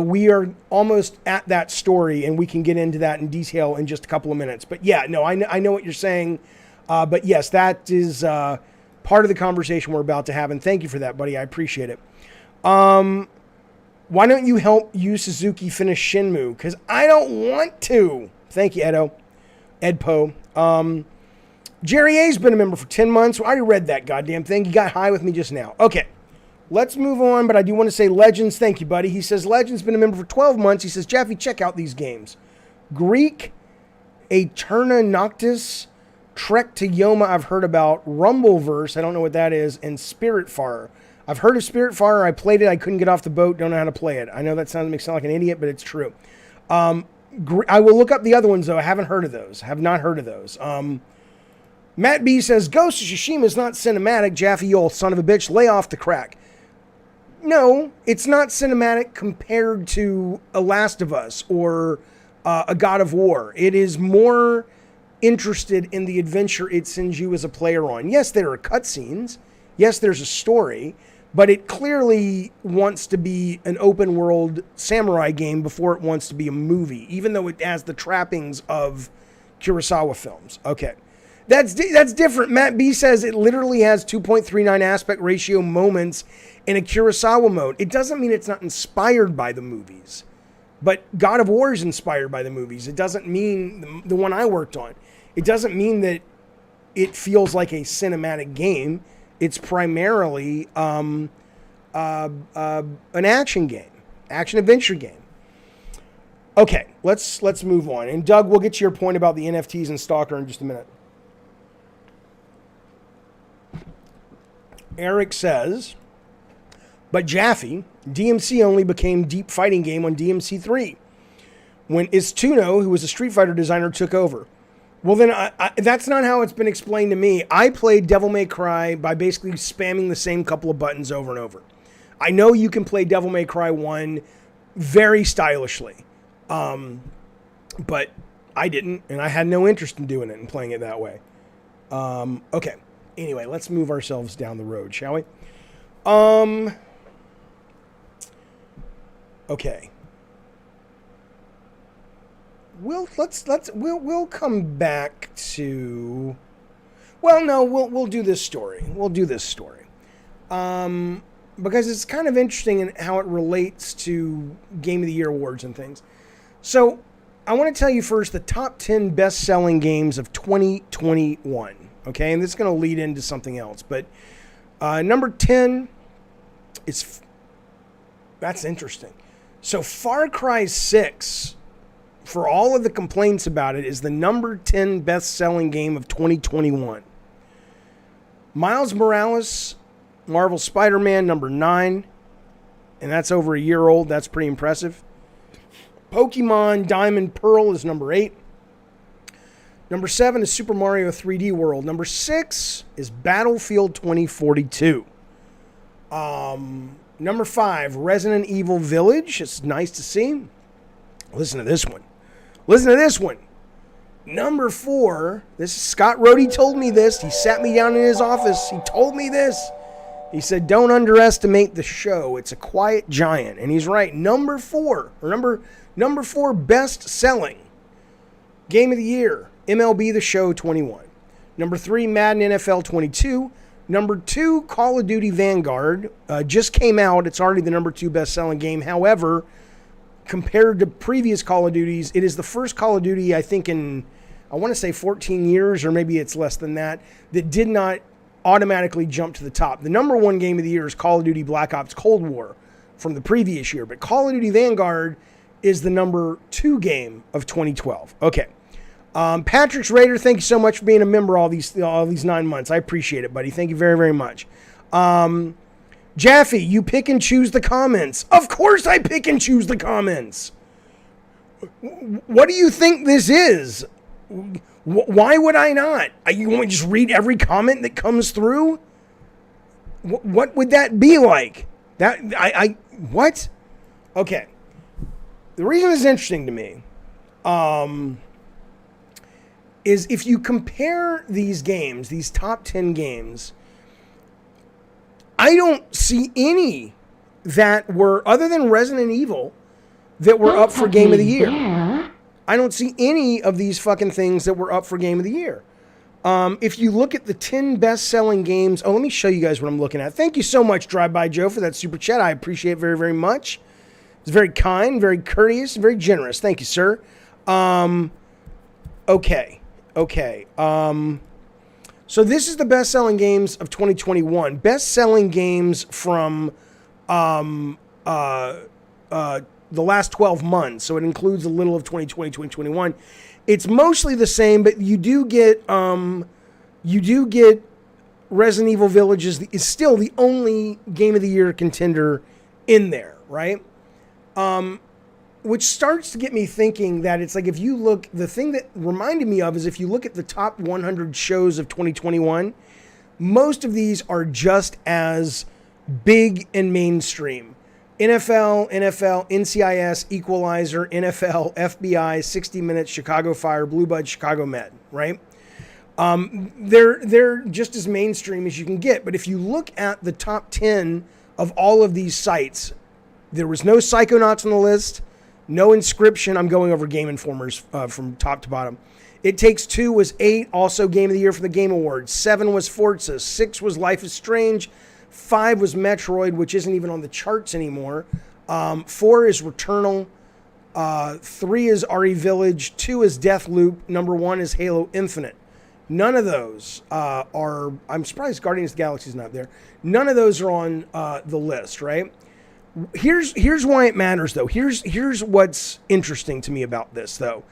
We are almost at that story, and we can get into that in detail in just a couple of minutes. But yeah, no, I know what you're saying. But yes, that is part of the conversation we're about to have, and thank you for that, buddy. I appreciate it. Why don't you help Yu Suzuki finish Shenmue? Because I don't want to. Thank you, Edpo. Jerry A's been a member for 10 months. I already read that goddamn thing. He got high with me just now. Okay, let's move on, but I do want to say Legends. Thank you, buddy. He says Legends been a member for 12 months. He says, Jaffe, check out these games. Greek, Aeterna Noctis, Trek to Yoma I've heard about, Rumbleverse, I don't know what that is, and Spiritfarer. I've heard of Spiritfarer. I played it. I couldn't get off the boat. Don't know how to play it. I know that makes me sound like an idiot, but it's true. I will look up the other ones, though. I haven't heard of those. Have not heard of those. Matt B says, Ghost of Tsushima is not cinematic. Jaffe, you old son of a bitch. Lay off the crack. No, it's not cinematic compared to a Last of Us or a God of War. It is more interested in the adventure it sends you as a player on. Yes, there are cutscenes. Yes, there's a story. But it clearly wants to be an open world samurai game before it wants to be a movie, even though it has the trappings of Kurosawa films. Okay. That's different. Matt B says it literally has 2.39 aspect ratio moments in a Kurosawa mode. It doesn't mean it's not inspired by the movies. But God of War is inspired by the movies. It doesn't mean the one I worked on. It doesn't mean that it feels like a cinematic game. It's primarily an action game, action-adventure game. Okay, let's move on. And Doug, we'll get to your point about the NFTs and Stalker in just a minute. Eric says, but Jaffe, DMC only became Deep Fighting Game on DMC3 when Istuno, who was a Street Fighter designer, took over. Well, then that's not how it's been explained to me. I played Devil May Cry by basically spamming the same couple of buttons over and over. I know you can play Devil May Cry 1 very stylishly, but I didn't, and I had no interest in doing it and playing it that way. Okay. Anyway, let's move ourselves down the road, shall we? Okay. We'll come back to. Well, no, we'll do this story. We'll do this story, because it's kind of interesting in how it relates to Game of the Year awards and things. So, I want to tell you first the top 10 best-selling games of 2021. Okay, and this is going to lead into something else, but number 10 is. That's interesting. So, Far Cry 6. For all of the complaints about it, is the number 10 best-selling game of 2021. Miles Morales, Marvel Spider-Man, number 9. And that's over a year old. That's pretty impressive. Pokemon Diamond Pearl is number 8. Number 7 is Super Mario 3D World. Number 6 is Battlefield 2042. Number 5, Resident Evil Village. It's nice to see. Listen to this one. Listen to this one. Number 4, this is Scott Rohde told me this. He sat me down in his office. He told me this. He said, don't underestimate the show. It's a quiet giant. And he's right. Number 4 best selling game of the year, MLB The Show 21. Number 3, Madden NFL 22. Number 2, Call of Duty Vanguard. Just came out. It's already the number 2 best selling game. However, compared to previous Call of Duties, it is the first Call of Duty, I think in, I want to say 14 years, or maybe it's less than that did not automatically jump to the top. The number 1 game of the year is Call of Duty Black Ops Cold War from the previous year, but Call of Duty Vanguard is the number 2 game of 2012. Okay. Patrick's Raider, thank you so much for being a member all these 9 months. I appreciate it, buddy. Thank you very, very much. Jaffe, you pick and choose the comments. Of course I pick and choose the comments. What do you think this is? Why would I not? You want me to just read every comment that comes through? What would that be like? What? Okay. The reason this is interesting to me is if you compare these games, these top 10 games, I don't see any that were, other than Resident Evil, that were up for Game of the Year. I don't see any of these fucking things that were up for Game of the Year. If you look at the 10 best-selling games... Oh, let me show you guys what I'm looking at. Thank you so much, Drive By Joe, for that super chat. I appreciate it very, very much. It's very kind, very courteous, very generous. Thank you, sir. Okay. So this is the best-selling games of 2021. Best-selling games from the last 12 months. So it includes a little of 2020, 2021. It's mostly the same, but you do get Resident Evil Village is still the only Game of the Year contender in there, right? Which starts to get me thinking that it's like, if you look, the thing that reminded me of is if you look at the top 100 shows of 2021, most of these are just as big and mainstream. NFL, NCIS, Equalizer, NFL, FBI, 60 Minutes, Chicago Fire, Blue Bud, Chicago Med, right? They're just as mainstream as you can get. But if you look at the top 10 of all of these sites, there was no Psychonauts on the list. No Inscription. I'm going over Game Informers from top to bottom. It Takes Two was 8, also Game of the Year for the Game Awards. 7 was Forza. 6 was Life is Strange. 5 was Metroid, which isn't even on the charts anymore. 4 is Returnal. 3 is RE Village. 2 is Deathloop. Number 1 is Halo Infinite. None of those are... I'm surprised Guardians of the Galaxy is not there. None of those are on the list, right? Here's why it matters, though. Here's what's interesting to me about this, though.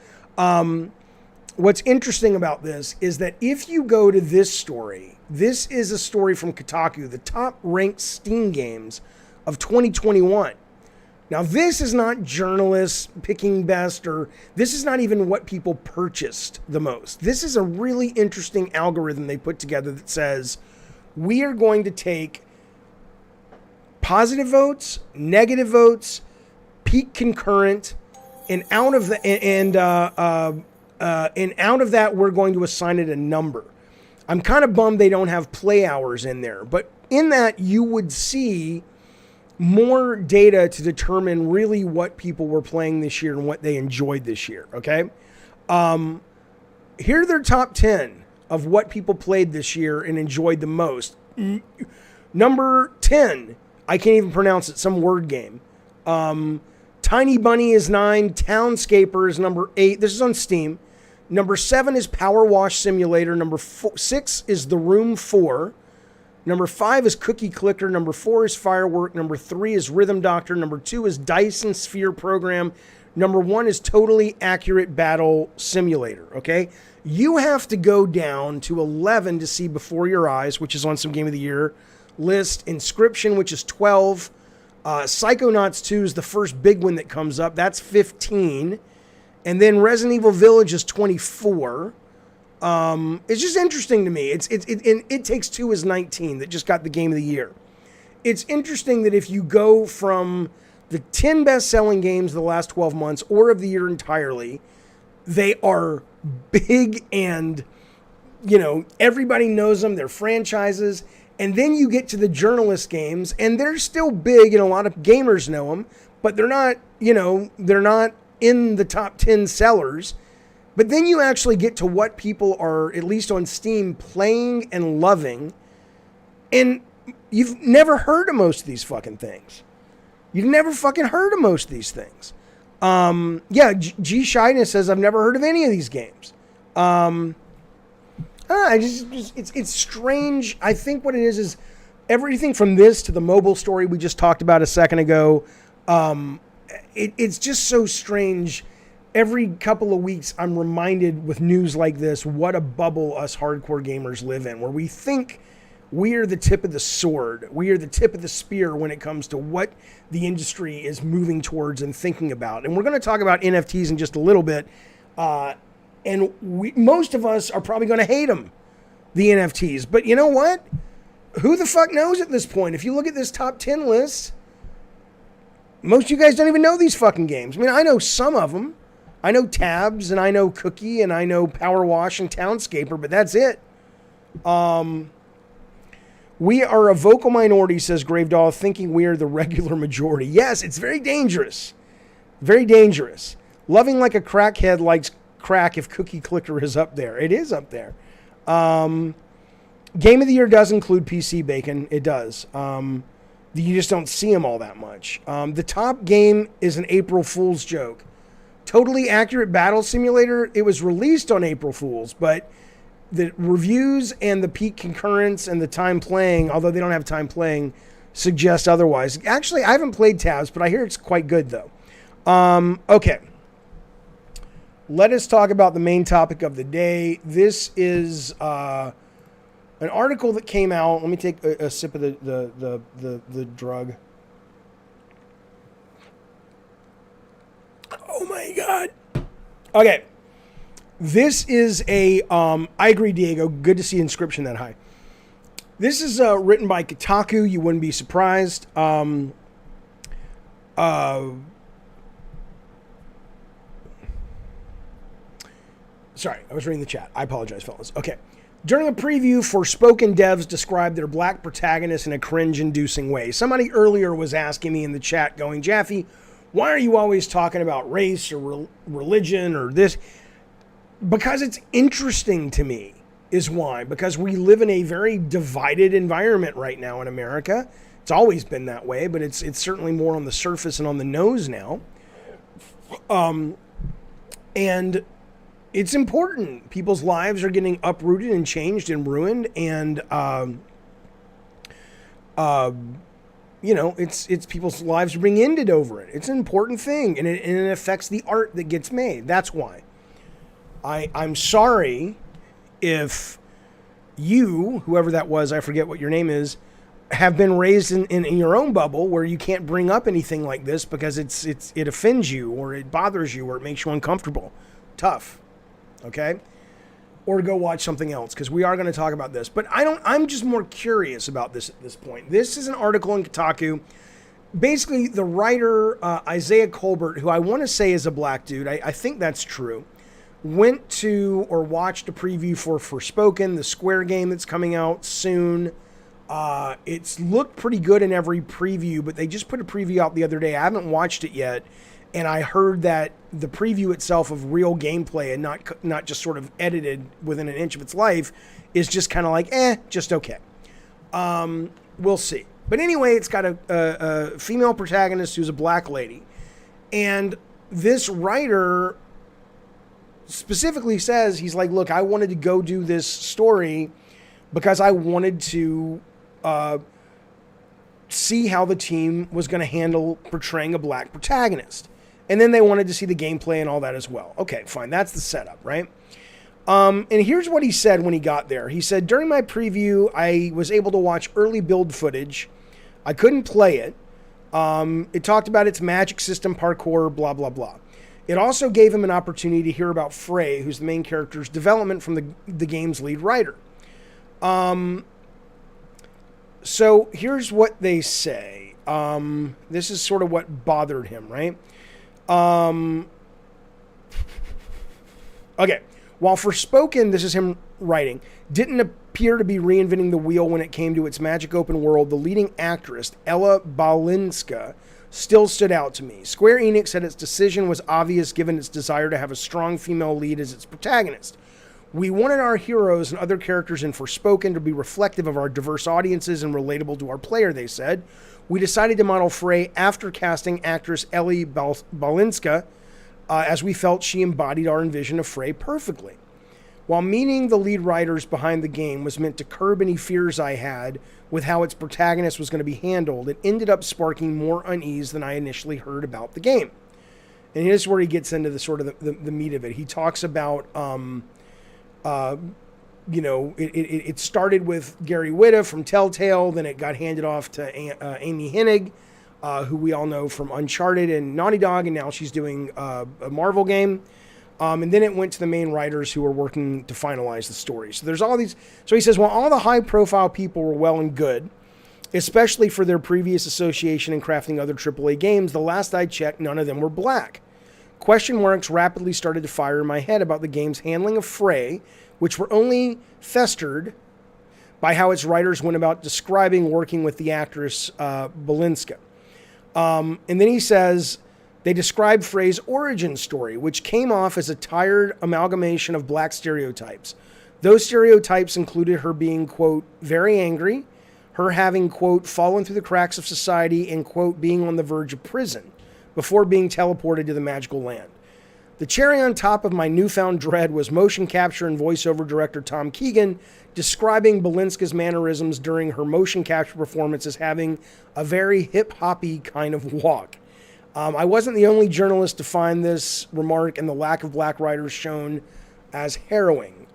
What's interesting about this is that if you go to this story, this is a story from Kotaku, the top ranked Steam games of 2021. Now, this is not journalists picking best, or this is not even what people purchased the most. This is a really interesting algorithm they put together that says, we are going to take positive votes, negative votes, peak concurrent, and out of the and out of that, we're going to assign it a number. I'm kind of bummed they don't have play hours in there, but in that you would see more data to determine really what people were playing this year and what they enjoyed this year. Okay, here are their top 10 of what people played this year and enjoyed the most. Number 10. I can't even pronounce it, some word game. Tiny Bunny is 9. Townscaper is number 8. This is on Steam. Number 7 is Power Wash Simulator. Number 6 is The Room 4. Number 5 is Cookie Clicker. Number 4 is Firework. Number 3 is Rhythm Doctor. Number 2 is Dyson Sphere Program. Number 1 is Totally Accurate Battle Simulator, okay? You have to go down to 11 to see Before Your Eyes, which is on some Game of the Year list. Inscription, which is 12. Psychonauts 2 is the first big one that comes up. That's 15. And then Resident Evil Village is 24. It's just interesting to me. It Takes Two is 19 that just got the Game of the Year. It's interesting that if you go from the 10 best-selling games of the last 12 months or of the year entirely, they are big and, everybody knows them. They're franchises. And then you get to the journalist games, and they're still big, and a lot of gamers know them, but they're not, they're not in the top 10 sellers. But then you actually get to what people are, at least on Steam, playing and loving. And you've never heard of most of these fucking things. You've never fucking heard of most of these things. G Shyness says, I've never heard of any of these games. It's strange. I think what it is everything from this to the mobile story we just talked about a second ago. It's just so strange. Every couple of weeks, I'm reminded with news like this, what a bubble us hardcore gamers live in, where we think we are the tip of the sword. We are the tip of the spear when it comes to what the industry is moving towards and thinking about. And we're going to talk about NFTs in just a little bit. And most of us are probably going to hate them, the NFTs. But you know what? Who the fuck knows at this point? If you look at this top 10 list, most of you guys don't even know these fucking games. I mean, I know some of them. I know Tabs, and I know Cookie, and I know Power Wash and Townscaper, but that's it. We are a vocal minority, says Gravedoll, thinking we are the regular majority. Yes, it's very dangerous. Very dangerous. Loving like a crackhead likes crack if Cookie Clicker is up there. It is up there. Game of the Year does include PC Bacon. It does. You just don't see them all that much. The top game is an April Fool's joke. Totally Accurate Battle Simulator, it was released on April Fool's, but the reviews and the peak concurrence and the time playing, although they don't have time playing, suggest otherwise. Actually, I haven't played Tabs, but I hear it's quite good, though. Okay. Let us talk about the main topic of the day. This is an article that came out. Let me take a sip of the drug. Oh my God. Okay. This is I agree, Diego. Good to see Inscription that high. This is written by Kotaku. You wouldn't be surprised. Sorry, I was reading the chat. I apologize, fellas. Okay. During a preview, Forspoken devs described their black protagonist in a cringe-inducing way. Somebody earlier was asking me in the chat going, Jaffe, why are you always talking about race or religion or this? Because it's interesting to me is why. Because we live in a very divided environment right now in America. It's always been that way, but it's certainly more on the surface and on the nose now. And it's important. People's lives are getting uprooted and changed and ruined. And, it's people's lives are being ended over it. It's an important thing. And it affects the art that gets made. That's why. I'm sorry if you, whoever that was, I forget what your name is, have been raised in your own bubble where you can't bring up anything like this because it offends you or it bothers you or it makes you uncomfortable. Tough. Okay? Or go watch something else because we are going to talk about this. But I'm just more curious about this at this point. This is an article in Kotaku. Basically, the writer, Isaiah Colbert, who I want to say is a black dude, I think that's true, went to or watched a preview for Forspoken, the Square game that's coming out soon. It's looked pretty good in every preview, but they just put a preview out the other day. I haven't watched it yet, and I heard that the preview itself of real gameplay and not just sort of edited within an inch of its life is just kind of like, just okay. We'll see. But anyway, it's got a female protagonist who's a black lady. And this writer specifically says, he's like, look, I wanted to go do this story because I wanted to see how the team was going to handle portraying a black protagonist. And then they wanted to see the gameplay and all that as well. Okay, fine. That's the setup, right? And here's what he said when he got there. He said, during my preview, I was able to watch early build footage. I couldn't play it. It talked about its magic system, parkour, blah, blah, blah. It also gave him an opportunity to hear about Frey, who's the main character's development from the game's lead writer. So here's what they say. This is sort of what bothered him, right? Okay. While Forspoken, this is him writing, didn't appear to be reinventing the wheel when it came to its magic open world, the leading actress, Ella Balinska, still stood out to me. Square Enix said its decision was obvious given its desire to have a strong female lead as its protagonist. We wanted our heroes and other characters in Forspoken to be reflective of our diverse audiences and relatable to our player, they said. We decided to model Frey after casting actress Ellie Balinska, as we felt she embodied our envision of Frey perfectly. While meeting the lead writers behind the game was meant to curb any fears I had with how its protagonist was going to be handled, it ended up sparking more unease than I initially heard about the game. And here's where he gets into the sort of the meat of it. He talks about, it started with Gary Whitta from Telltale, then it got handed off to Amy Hennig, who we all know from Uncharted and Naughty Dog, and now she's doing a Marvel game. And then it went to the main writers who were working to finalize the story. So there's all these. So he says, while all the high-profile people were well and good, especially for their previous association in crafting other AAA games, the last I checked, none of them were black. Question marks rapidly started to fire in my head about the game's handling of Frey, which were only festered by how its writers went about describing working with the actress Balinska. And then he says, they described Frey's origin story, which came off as a tired amalgamation of black stereotypes. Those stereotypes included her being, quote, very angry, her having, quote, fallen through the cracks of society, and, quote, being on the verge of prison before being teleported to the magical land. The cherry on top of my newfound dread was motion capture and voiceover director Tom Keegan describing Balinska's mannerisms during her motion capture performance as having a very hip-hoppy kind of walk. I wasn't the only journalist to find this remark and the lack of black writers shown as harrowing.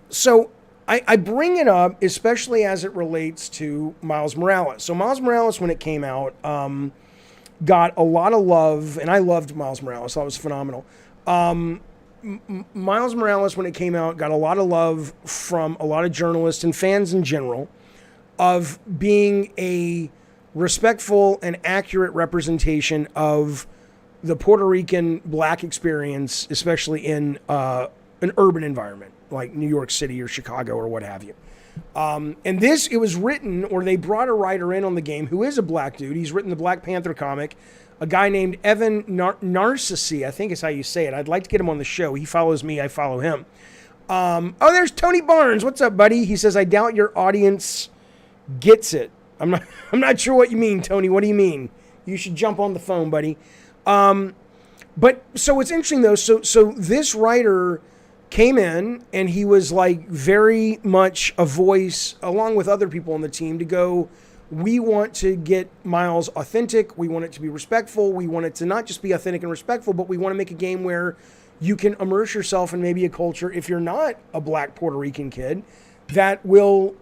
So I bring it up, especially as it relates to Miles Morales. So Miles Morales, when it came out, got a lot of love, and I loved Miles Morales. I thought it was phenomenal. Miles Morales, when it came out, got a lot of love from a lot of journalists and fans in general of being a respectful and accurate representation of the Puerto Rican black experience, especially in an urban environment like New York City or Chicago or what have you. And this, it was written, or they brought a writer in on the game who is a black dude. He's written the Black Panther comic, a guy named Evan Narcissi, I think is how you say it. I'd like to get him on the show. He follows me, I follow him. There's Tony Barnes. What's up, buddy? He says, I doubt your audience gets it. I'm not sure what you mean, Tony. What do you mean? You should jump on the phone, buddy. But so it's interesting though. So this writer came in and he was like very much a voice along with other people on the team to go, we want to get Miles authentic. We want it to be respectful. We want it to not just be authentic and respectful, but we want to make a game where you can immerse yourself in maybe a culture, if you're not a black Puerto Rican kid, that will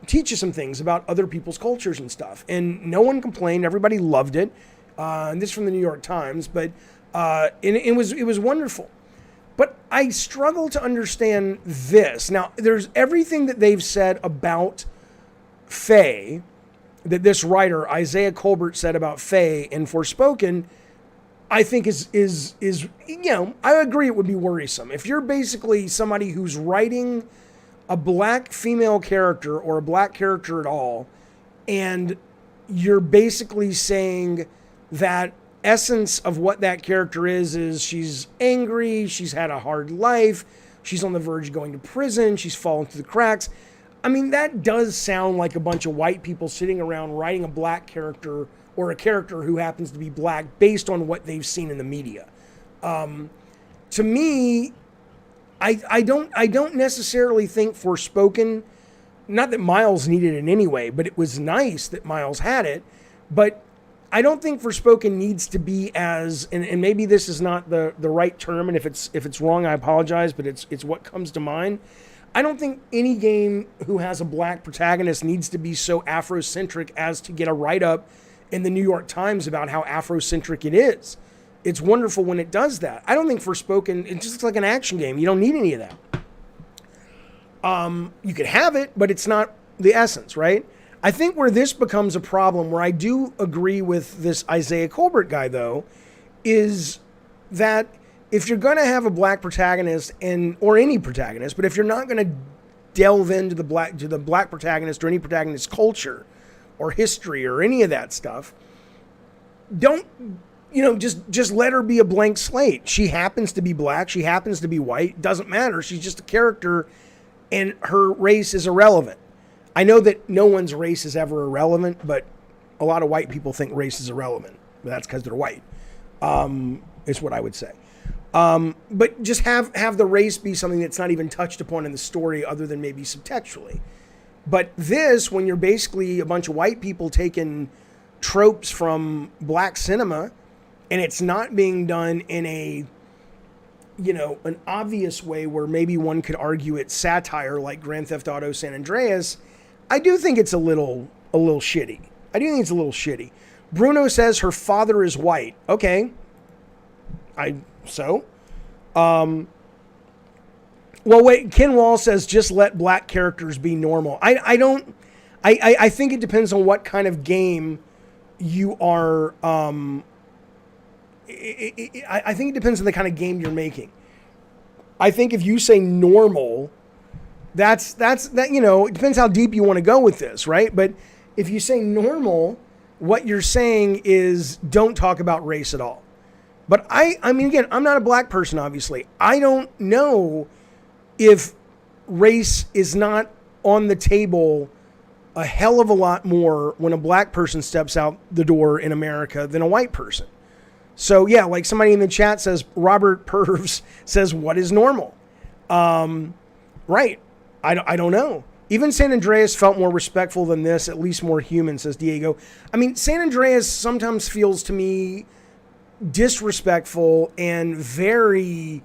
teach you some things about other people's cultures and stuff. And no one complained. Everybody loved it. And this is from the New York Times, but it was wonderful. But I struggle to understand this. Now, there's everything that they've said about Faye, that this writer, Isaiah Colbert, said about Faye in Forspoken, I think is I agree it would be worrisome. If you're basically somebody who's writing a black female character or a black character at all, and you're basically saying that essence of what that character is she's angry, she's had a hard life, she's on the verge of going to prison, she's fallen through the cracks. I mean, that does sound like a bunch of white people sitting around writing a black character or a character who happens to be black based on what they've seen in the media. To me, I don't necessarily think Forspoken, not that Miles needed it anyway, but it was nice that Miles had it, but I don't think Forspoken needs to be as, and maybe this is not the right term, and if it's wrong, I apologize, but it's what comes to mind. I don't think any game who has a black protagonist needs to be so Afrocentric as to get a write-up in the New York Times about how Afrocentric it is. It's wonderful when it does that. I don't think Forspoken, it just looks like an action game. You don't need any of that. You could have it, but it's not the essence, right? I think where this becomes a problem, where I do agree with this Isaiah Colbert guy, though, is that if you're going to have a black protagonist, or any protagonist, but if you're not going to delve into the black protagonist or any protagonist's culture or history or any of that stuff, don't, just let her be a blank slate. She happens to be black. She happens to be white. Doesn't matter. She's just a character, and her race is irrelevant. I know that no one's race is ever irrelevant, but a lot of white people think race is irrelevant. That's because they're white. Is what I would say. But just have the race be something that's not even touched upon in the story other than maybe subtextually. But this, when you're basically a bunch of white people taking tropes from black cinema, and it's not being done in an obvious way where maybe one could argue it's satire like Grand Theft Auto San Andreas, I do think it's a little shitty. Bruno says her father is white. Okay. Well, wait, Ken Wall says just let black characters be normal. I think it depends on what kind of game you are, I think it depends on the kind of game you're making. I think if you say normal, that's it depends how deep you want to go with this, right? But if you say normal, what you're saying is don't talk about race at all. But I mean, again, I'm not a black person, obviously. I don't know if race is not on the table a hell of a lot more when a black person steps out the door in America than a white person. So, yeah, like somebody in the chat says, Robert Pervs says, what is normal? Right. I don't know. Even San Andreas felt more respectful than this, at least more human, says Diego. I mean, San Andreas sometimes feels to me disrespectful and very,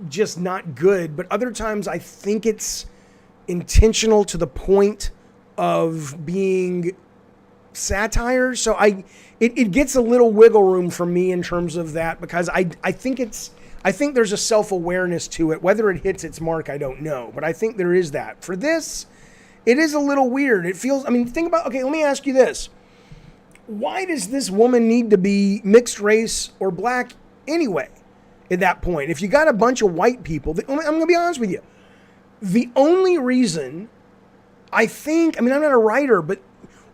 just not good. But other times I think it's intentional to the point of being satire. So it gets a little wiggle room for me in terms of that, because I think there's a self-awareness to it. Whether it hits its mark, I don't know. But I think there is that. For this, it is a little weird. It feels, think about, okay, let me ask you this. Why does this woman need to be mixed race or black anyway at that point? If you got a bunch of white people, I'm going to be honest with you. The only reason I think, I'm not a writer, but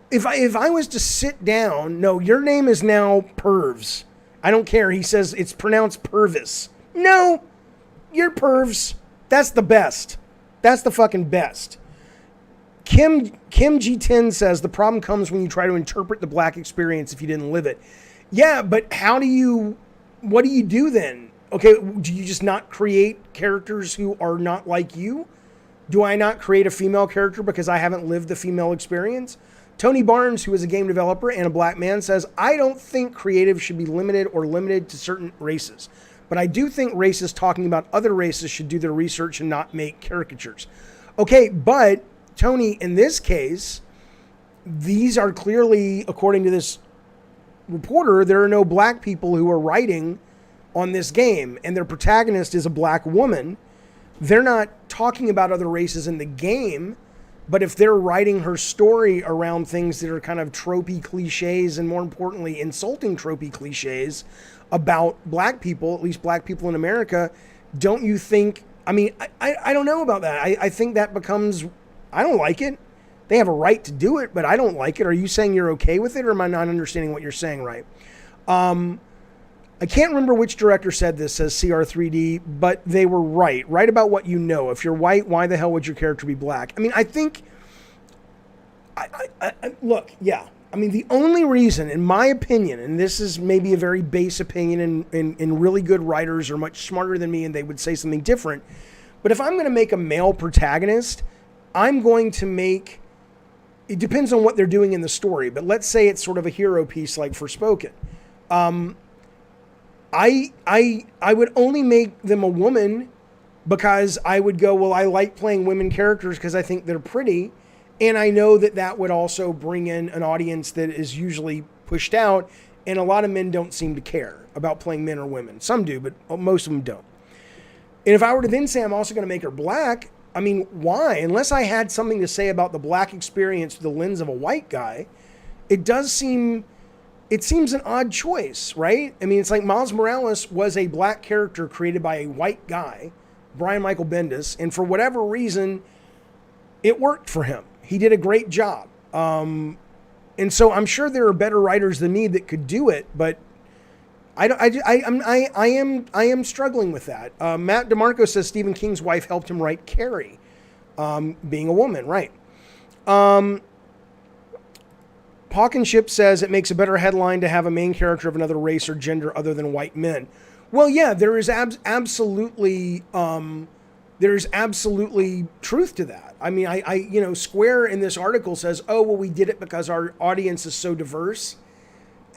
if I was to sit down, no, your name is now Pervs. I don't care. He says it's pronounced Purvis. No, you're Pervs. That's the best. That's the fucking best. Kim G10 says the problem comes when you try to interpret the black experience if you didn't live it. Yeah, but what do you do then? Okay, do you just not create characters who are not like you? Do I not create a female character because I haven't lived the female experience? Tony Barnes, who is a game developer and a black man, says, I don't think creative should be limited to certain races. But I do think races talking about other races should do their research and not make caricatures. Okay, but Tony, in this case, these are clearly, according to this reporter, there are no black people who are writing on this game, and their protagonist is a black woman. They're not talking about other races in the game, but if they're writing her story around things that are kind of tropey cliches, and more importantly, insulting tropey cliches about black people, at least black people in America, don't you think, I don't know about that. I think that becomes, I don't like it. They have a right to do it, but I don't like it. Are you saying you're okay with it, or am I not understanding what you're saying right? I can't remember which director said this, says CR3D, but they were right. Right about what you know. If you're white, why the hell would your character be black? I think, look, yeah. The only reason, in my opinion, and this is maybe a very base opinion, and really good writers are much smarter than me and they would say something different, but if I'm going to make a male protagonist, I'm going to make, it depends on what they're doing in the story, but let's say it's sort of a hero piece like Forspoken. I would only make them a woman because I would go, well, I like playing women characters because I think they're pretty, And I know that that would also bring in an audience that is usually pushed out, and a lot of men don't seem to care about playing men or women. Some do, but most of them don't. And if I were to then say I'm also going to make her black, I mean, why? Unless I had something to say about the black experience through the lens of a white guy, it seems an odd choice, right? I mean, it's like Miles Morales was a black character created by a white guy, Brian Michael Bendis, and for whatever reason, it worked for him. He did a great job. And so I'm sure there are better writers than me that could do it, but I am struggling with that. Matt DeMarco says Stephen King's wife helped him write Carrie, being a woman, right? Hawkenship says it makes a better headline to have a main character of another race or gender other than white men. Well, yeah, there is absolutely truth to that. I mean, Square in this article says, oh, well, we did it because our audience is so diverse.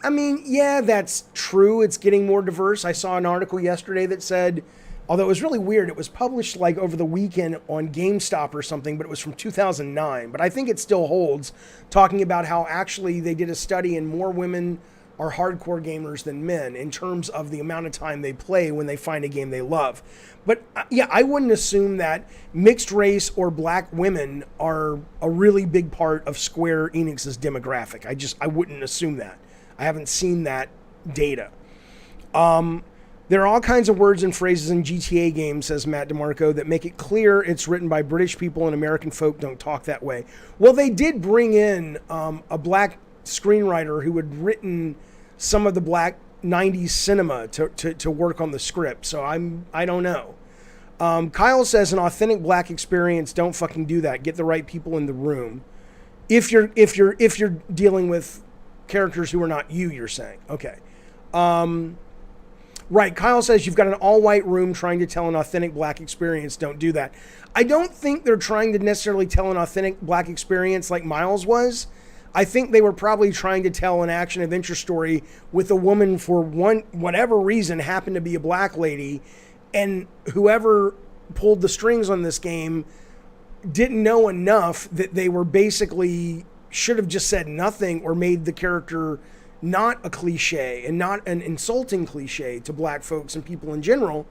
I mean, yeah, that's true. It's getting more diverse. I saw an article yesterday that said, although it was really weird, it was published like over the weekend on GameStop or something, but it was from 2009. But I think it still holds, talking about how actually they did a study and more women are hardcore gamers than men in terms of the amount of time they play when they find a game they love. But yeah, I wouldn't assume that mixed race or black women are a really big part of Square Enix's demographic. I wouldn't assume that. I haven't seen that data. There are all kinds of words and phrases in GTA games, says Matt DeMarco, that make it clear it's written by British people and American folk don't talk that way. Well, they did bring in a black screenwriter who had written some of the black 90s cinema to work on the script. So I don't know. Kyle says an authentic black experience, don't fucking do that. Get the right people in the room. If you're dealing with characters who are not you're saying. Okay. Right. Kyle says you've got an all-white room trying to tell an authentic black experience. Don't do that. I don't think they're trying to necessarily tell an authentic black experience like Miles was. I think they were probably trying to tell an action-adventure story with a woman for whatever reason happened to be a black lady, and whoever pulled the strings on this game didn't know enough that they were basically should have just said nothing or made the character not a cliche and not an insulting cliche to black folks and people in general,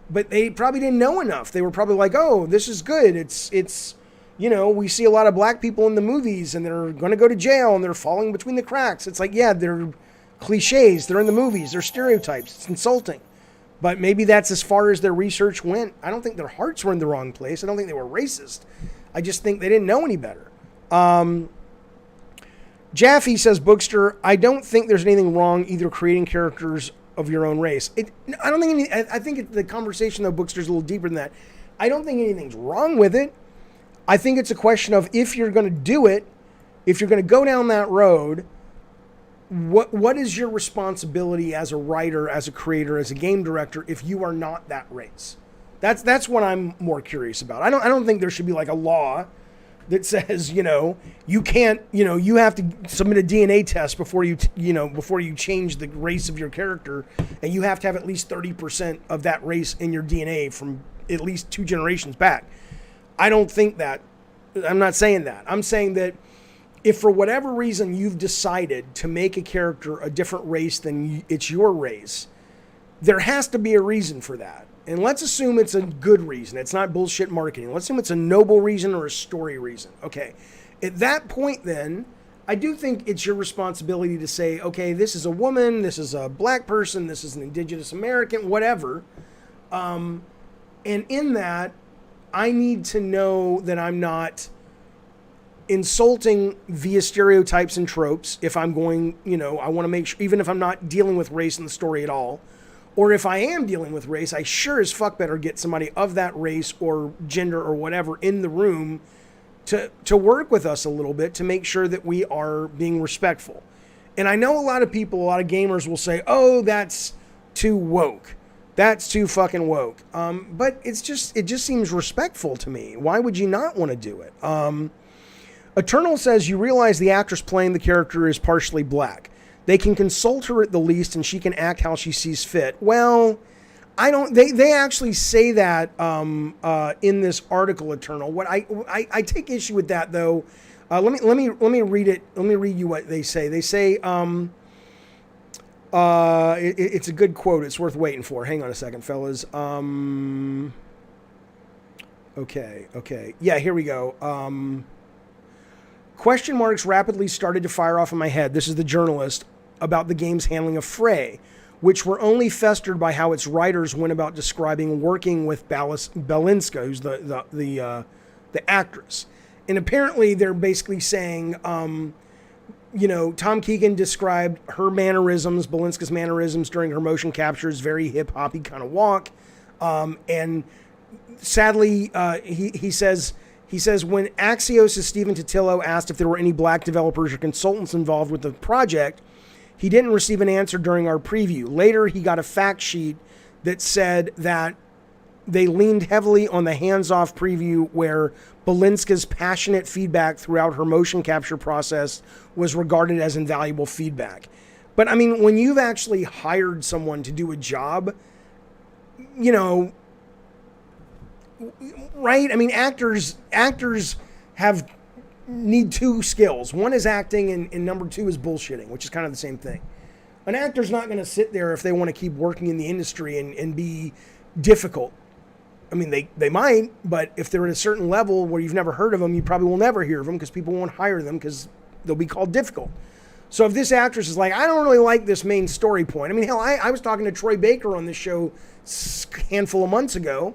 but they probably didn't know enough. They were probably like, oh, this is good. It's we see a lot of black people in the movies and they're going to go to jail and they're falling between the cracks. It's like, yeah, they're cliches. They're in the movies. They're stereotypes. It's insulting. But maybe that's as far as their research went. I don't think their hearts were in the wrong place. I don't think they were racist. I just think they didn't know any better. Jaffe says, Bookster, I don't think there's anything wrong either creating characters of your own race. I think the conversation, though, Bookster's a little deeper than that. I don't think anything's wrong with it. I think it's a question of if you're going to do it, if you're going to go down that road, what is your responsibility as a writer, as a creator, as a game director, if you are not that race? That's what I'm more curious about. I don't think there should be like a law that says, you can't, you have to submit a DNA test before you change the race of your character, and you have to have at least 30% of that race in your DNA from at least 2 generations back. I don't think that. I'm not saying that. I'm saying that if for whatever reason you've decided to make a character a different race than it's your race, there has to be a reason for that. And let's assume it's a good reason. It's not bullshit marketing. Let's assume it's a noble reason or a story reason. Okay. At that point, then, I do think it's your responsibility to say, okay, this is a woman, this is a black person, this is an indigenous American, whatever. And in that, I need to know that I'm not insulting via stereotypes and tropes. If I'm going, I want to make sure, even if I'm not dealing with race in the story at all, or if I am dealing with race, I sure as fuck better get somebody of that race or gender or whatever in the room to work with us a little bit to make sure that we are being respectful. And I know a lot of people, a lot of gamers will say, oh, that's too woke. That's too fucking woke. But it just seems respectful to me. Why would you not want to do it? Eternal says, you realize the actress playing the character is partially black. They can consult her at the least and she can act how she sees fit. Well, I don't, they actually say that in this article, Eternal. What I take issue with that, though, Let me read it. Let me read you what they say. They say it's a good quote. It's worth waiting for. Hang on a second, fellas. Okay. Yeah, here we go. Question marks rapidly started to fire off in my head. This is the journalist about the game's handling of Frey, which were only festered by how its writers went about describing working with Belinska, who's the actress. And apparently they're basically saying, Tom Keegan described her mannerisms, Belinska's mannerisms during her motion captures, very hip-hoppy kind of walk. And sadly, he says when Axios' Stephen Totillo asked if there were any black developers or consultants involved with the project, he didn't receive an answer during our preview. Later, he got a fact sheet that said that they leaned heavily on the hands-off preview where Belinska's passionate feedback throughout her motion capture process was regarded as invaluable feedback. But I mean, when you've actually hired someone to do a job, right? I mean, actors need two skills. One is acting, and number two is bullshitting, which is kind of the same thing. An actor's not going to sit there if they want to keep working in the industry and be difficult. I mean, they might, but if they're at a certain level where you've never heard of them, you probably will never hear of them because people won't hire them because they'll be called difficult. So if this actress is like, I don't really like this main story point. I mean, hell, I was talking to Troy Baker on this show a handful of months ago,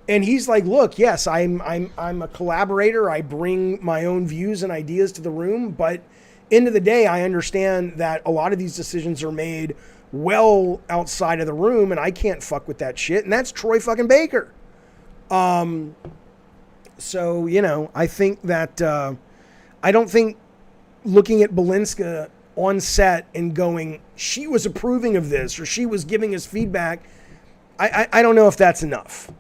and he's like, look, yes, I'm a collaborator. I bring my own views and ideas to the room, but end of the day, I understand that a lot of these decisions are made well outside of the room, and I can't fuck with that shit. And that's Troy fucking Baker. So, I think that, I don't think looking at Belinska on set and going, she was approving of this, or she was giving us feedback. I don't know if that's enough.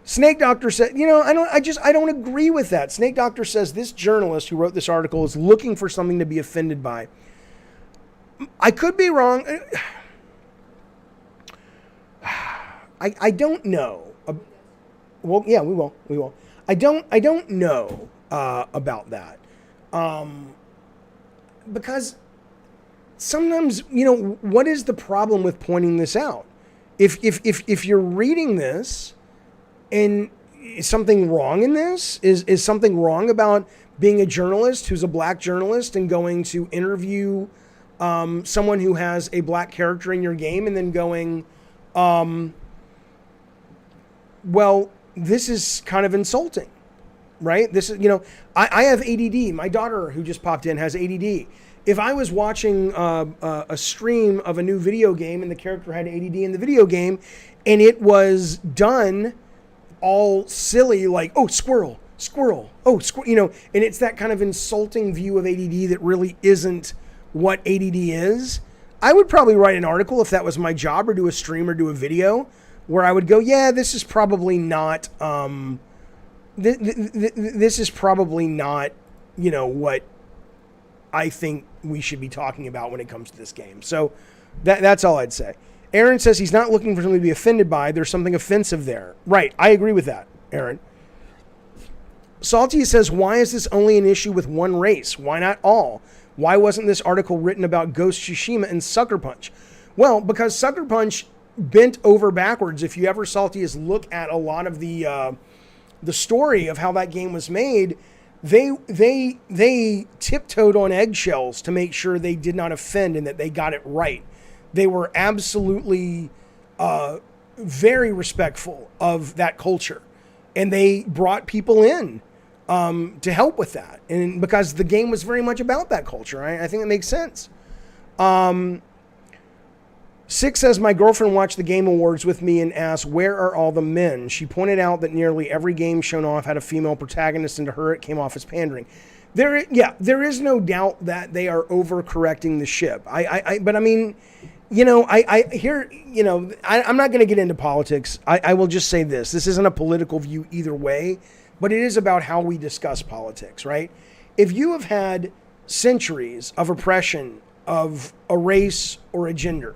Snake Doctor said, I don't agree with that. Snake Doctor says this journalist who wrote this article is looking for something to be offended by. I could be wrong. I don't know. Well, yeah, we will. I don't know about that. Because sometimes, what is the problem with pointing this out? If you're reading this and is something wrong in this, is something wrong about being a journalist who's a black journalist and going to interview someone who has a black character in your game and then going, well, this is kind of insulting, right? This is, I have ADD. My daughter, who just popped in, has ADD. If I was watching a stream of a new video game and the character had ADD in the video game and it was done all silly, like, oh, squirrel, oh, and it's that kind of insulting view of ADD that really isn't what ADD is, I would probably write an article if that was my job, or do a stream or do a video where I would go, yeah, this is probably not, this is probably not, what I think we should be talking about when it comes to this game. So that's all I'd say. Aaron says he's not looking for something to be offended by. There's something offensive there. Right. I agree with that, Aaron. Salty says, why is this only an issue with one race? Why not all? Why wasn't this article written about Ghost Tsushima and Sucker Punch? Well, because Sucker Punch bent over backwards. If you ever, Salty, is look at a lot of the story of how that game was made, they tiptoed on eggshells to make sure they did not offend and that they got it right. They were absolutely very respectful of that culture, and they brought people in to help with that, and because the game was very much about that culture, I think it makes sense. Six says, my girlfriend watched the Game Awards with me and asked, where are all the men? She pointed out that nearly every game shown off had a female protagonist, and to her it came off as pandering. There is no doubt that they are overcorrecting the ship. But I mean, I'm not going to get into politics. I will just say this. This isn't a political view either way, but it is about how we discuss politics, right? If you have had centuries of oppression of a race or a gender,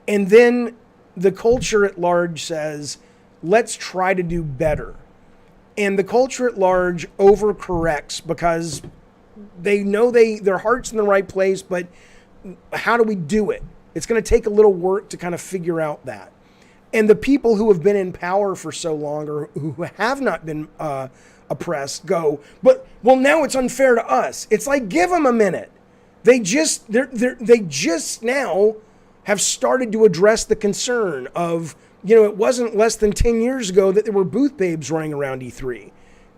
and then the culture at large says, let's try to do better. And the culture at large overcorrects because they know their heart's in the right place, but how do we do it? It's going to take a little work to kind of figure out that. And the people who have been in power for so long or who have not been oppressed go, but well, now it's unfair to us. It's like, give them a minute. They just now have started to address the concern of, it wasn't less than 10 years ago that there were booth babes running around E3.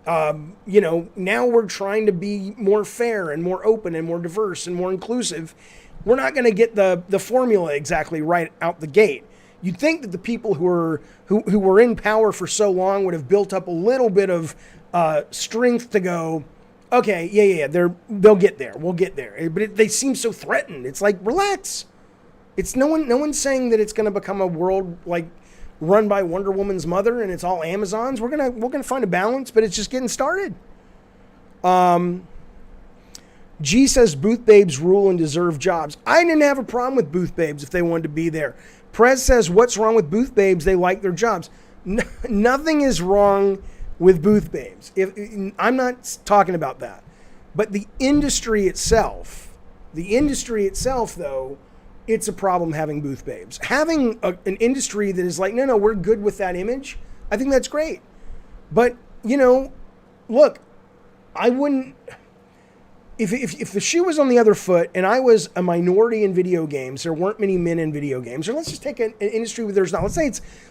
Now we're trying to be more fair and more open and more diverse and more inclusive. We're not going to get the formula exactly right out the gate. You'd think that the people who were in power for so long would have built up a little bit of strength to go, okay, yeah, they'll get there. We'll get there. But they seem so threatened. It's like, relax. It's no one's saying that it's going to become a world like run by Wonder Woman's mother and it's all Amazons. We're gonna find a balance, but it's just getting started. G says booth babes rule and deserve jobs. I didn't have a problem with booth babes if they wanted to be there. Prez says, what's wrong with booth babes? They like their jobs. Nothing is wrong with booth babes. I'm not talking about that. But the industry itself, though, it's a problem having booth babes. Having an industry that is like, no, we're good with that image, I think that's great. But, look, I wouldn't... If the shoe was on the other foot and I was a minority in video games, there weren't many men in video games, or let's just take an industry where there's not.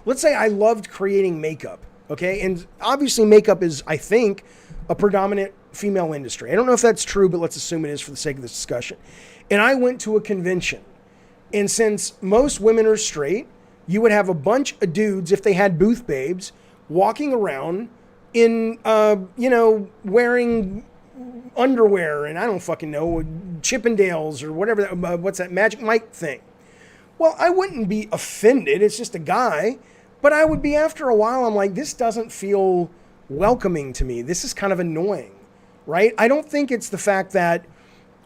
Let's say I loved creating makeup, okay? And obviously makeup is, I think, a predominant female industry. I don't know if that's true, but let's assume it is for the sake of this discussion. And I went to a convention. And since most women are straight, you would have a bunch of dudes, if they had booth babes, walking around in, wearing underwear and I don't fucking know, Chippendales or whatever, what's that Magic Mike thing. Well, I wouldn't be offended. It's just a guy. But I would be, after a while, I'm like, this doesn't feel welcoming to me. This is kind of annoying, right? I don't think it's the fact that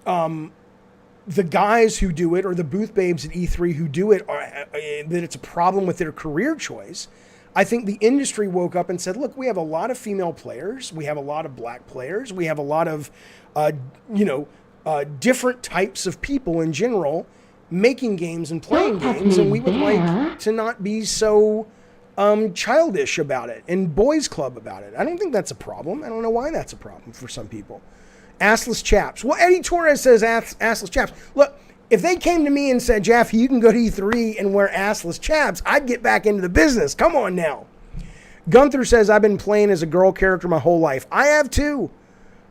the guys who do it or the booth babes at E3 who do it, that it's a problem with their career choice. I think the industry woke up and said, look, we have a lot of female players. We have a lot of black players. We have a lot of, different types of people in general making games and playing games. And we would like to not be so childish about it and boys club about it. I don't think that's a problem. I don't know why that's a problem for some people. Assless chaps. Well, Eddie Torres says assless chaps. Look, if they came to me and said, Jeff, you can go to E3 and wear assless chaps, I'd get back into the business. Come on now. Gunther says, I've been playing as a girl character my whole life. I have too.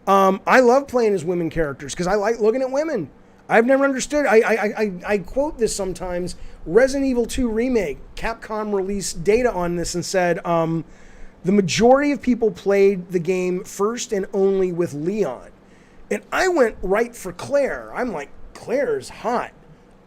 I love playing as women characters because I like looking at women. I've never understood. I quote this sometimes. Resident Evil 2 Remake, Capcom released data on this and said, the majority of people played the game first and only with Leon. And I went right for Claire. I'm like, Claire's hot.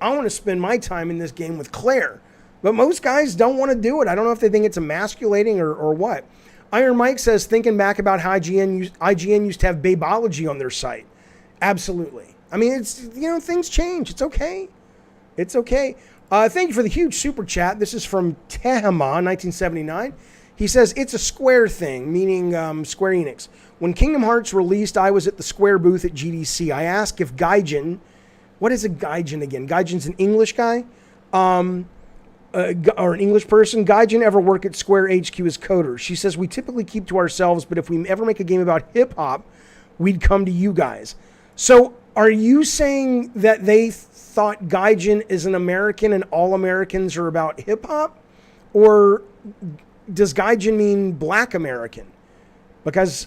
I want to spend my time in this game with Claire. But most guys don't want to do it. I don't know if they think it's emasculating or what. Iron Mike says, thinking back about how IGN used to have Babeology on their site. Absolutely. I mean, it's, things change. It's okay. It's okay. Thank you for the huge super chat. This is from Tehama, 1979. He says, it's a Square thing, meaning Square Enix. When Kingdom Hearts released, I was at the Square booth at GDC. I asked if Gaijin... What is a Gaijin again? Gaijin's an English guy? Or an English person. Gaijin ever work at Square HQ as coders? She says, we typically keep to ourselves, but if we ever make a game about hip-hop, we'd come to you guys. So are you saying that they thought Gaijin is an American and all Americans are about hip-hop? Or does Gaijin mean black American? Because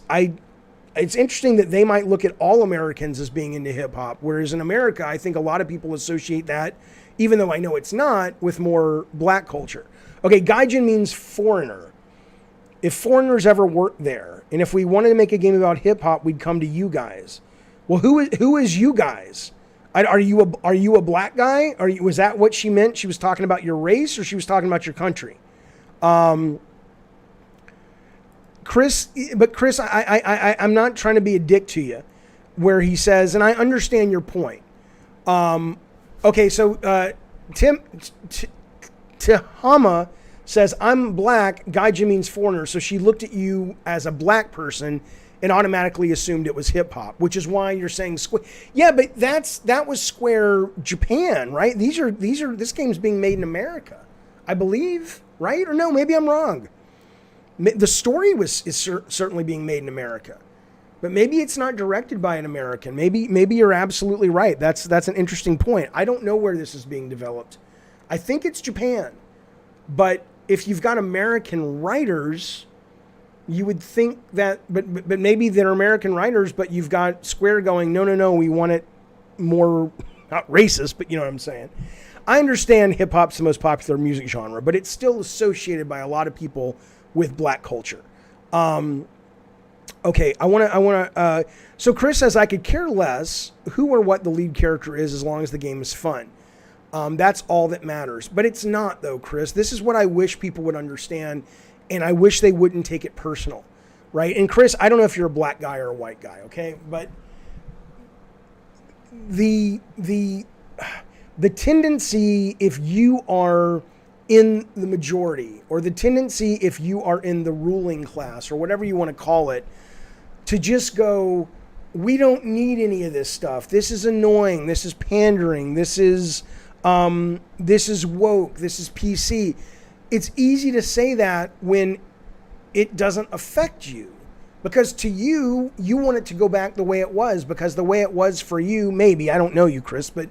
it's interesting that they might look at all Americans as being into hip-hop, whereas in America, I think a lot of people associate that, even though I know it's not, with more black culture. Okay, Gaijin means foreigner. If foreigners ever worked there, and if we wanted to make a game about hip-hop, we'd come to you guys. Well, who is you guys? Are you a black guy? Was that what she meant? She was talking about your race, or she was talking about your country? Chris, I'm not trying to be a dick to you, where he says, and I understand your point. Okay, so Tehama says, I'm black, Gaijin means foreigner, so she looked at you as a black person and automatically assumed it was hip hop, which is why you're saying Square. Yeah, but that was Square Japan, right? This game's being made in America, I believe, right? Or no, maybe I'm wrong. The story is certainly being made in America, but maybe it's not directed by an American. Maybe you're absolutely right. That's an interesting point. I don't know where this is being developed. I think it's Japan, but if you've got American writers, you would think that, but maybe they're American writers, but you've got Square going, no, we want it more, not racist, but you know what I'm saying. I understand hip hop's the most popular music genre, but it's still associated by a lot of people with black culture. Okay, so Chris says, I could care less who or what the lead character is as long as the game is fun. That's all that matters. But it's not, though, Chris. This is what I wish people would understand, and I wish they wouldn't take it personal, right? And Chris, I don't know if you're a black guy or a white guy, okay? But the tendency, if you are in the majority, or the tendency if you are in the ruling class, or whatever you want to call it, to just go, we don't need any of this stuff. This is annoying. This is pandering. This is woke. This is PC. It's easy to say that when it doesn't affect you, because to you, you want it to go back the way it was, because the way it was for you, maybe, I don't know you, Chris, but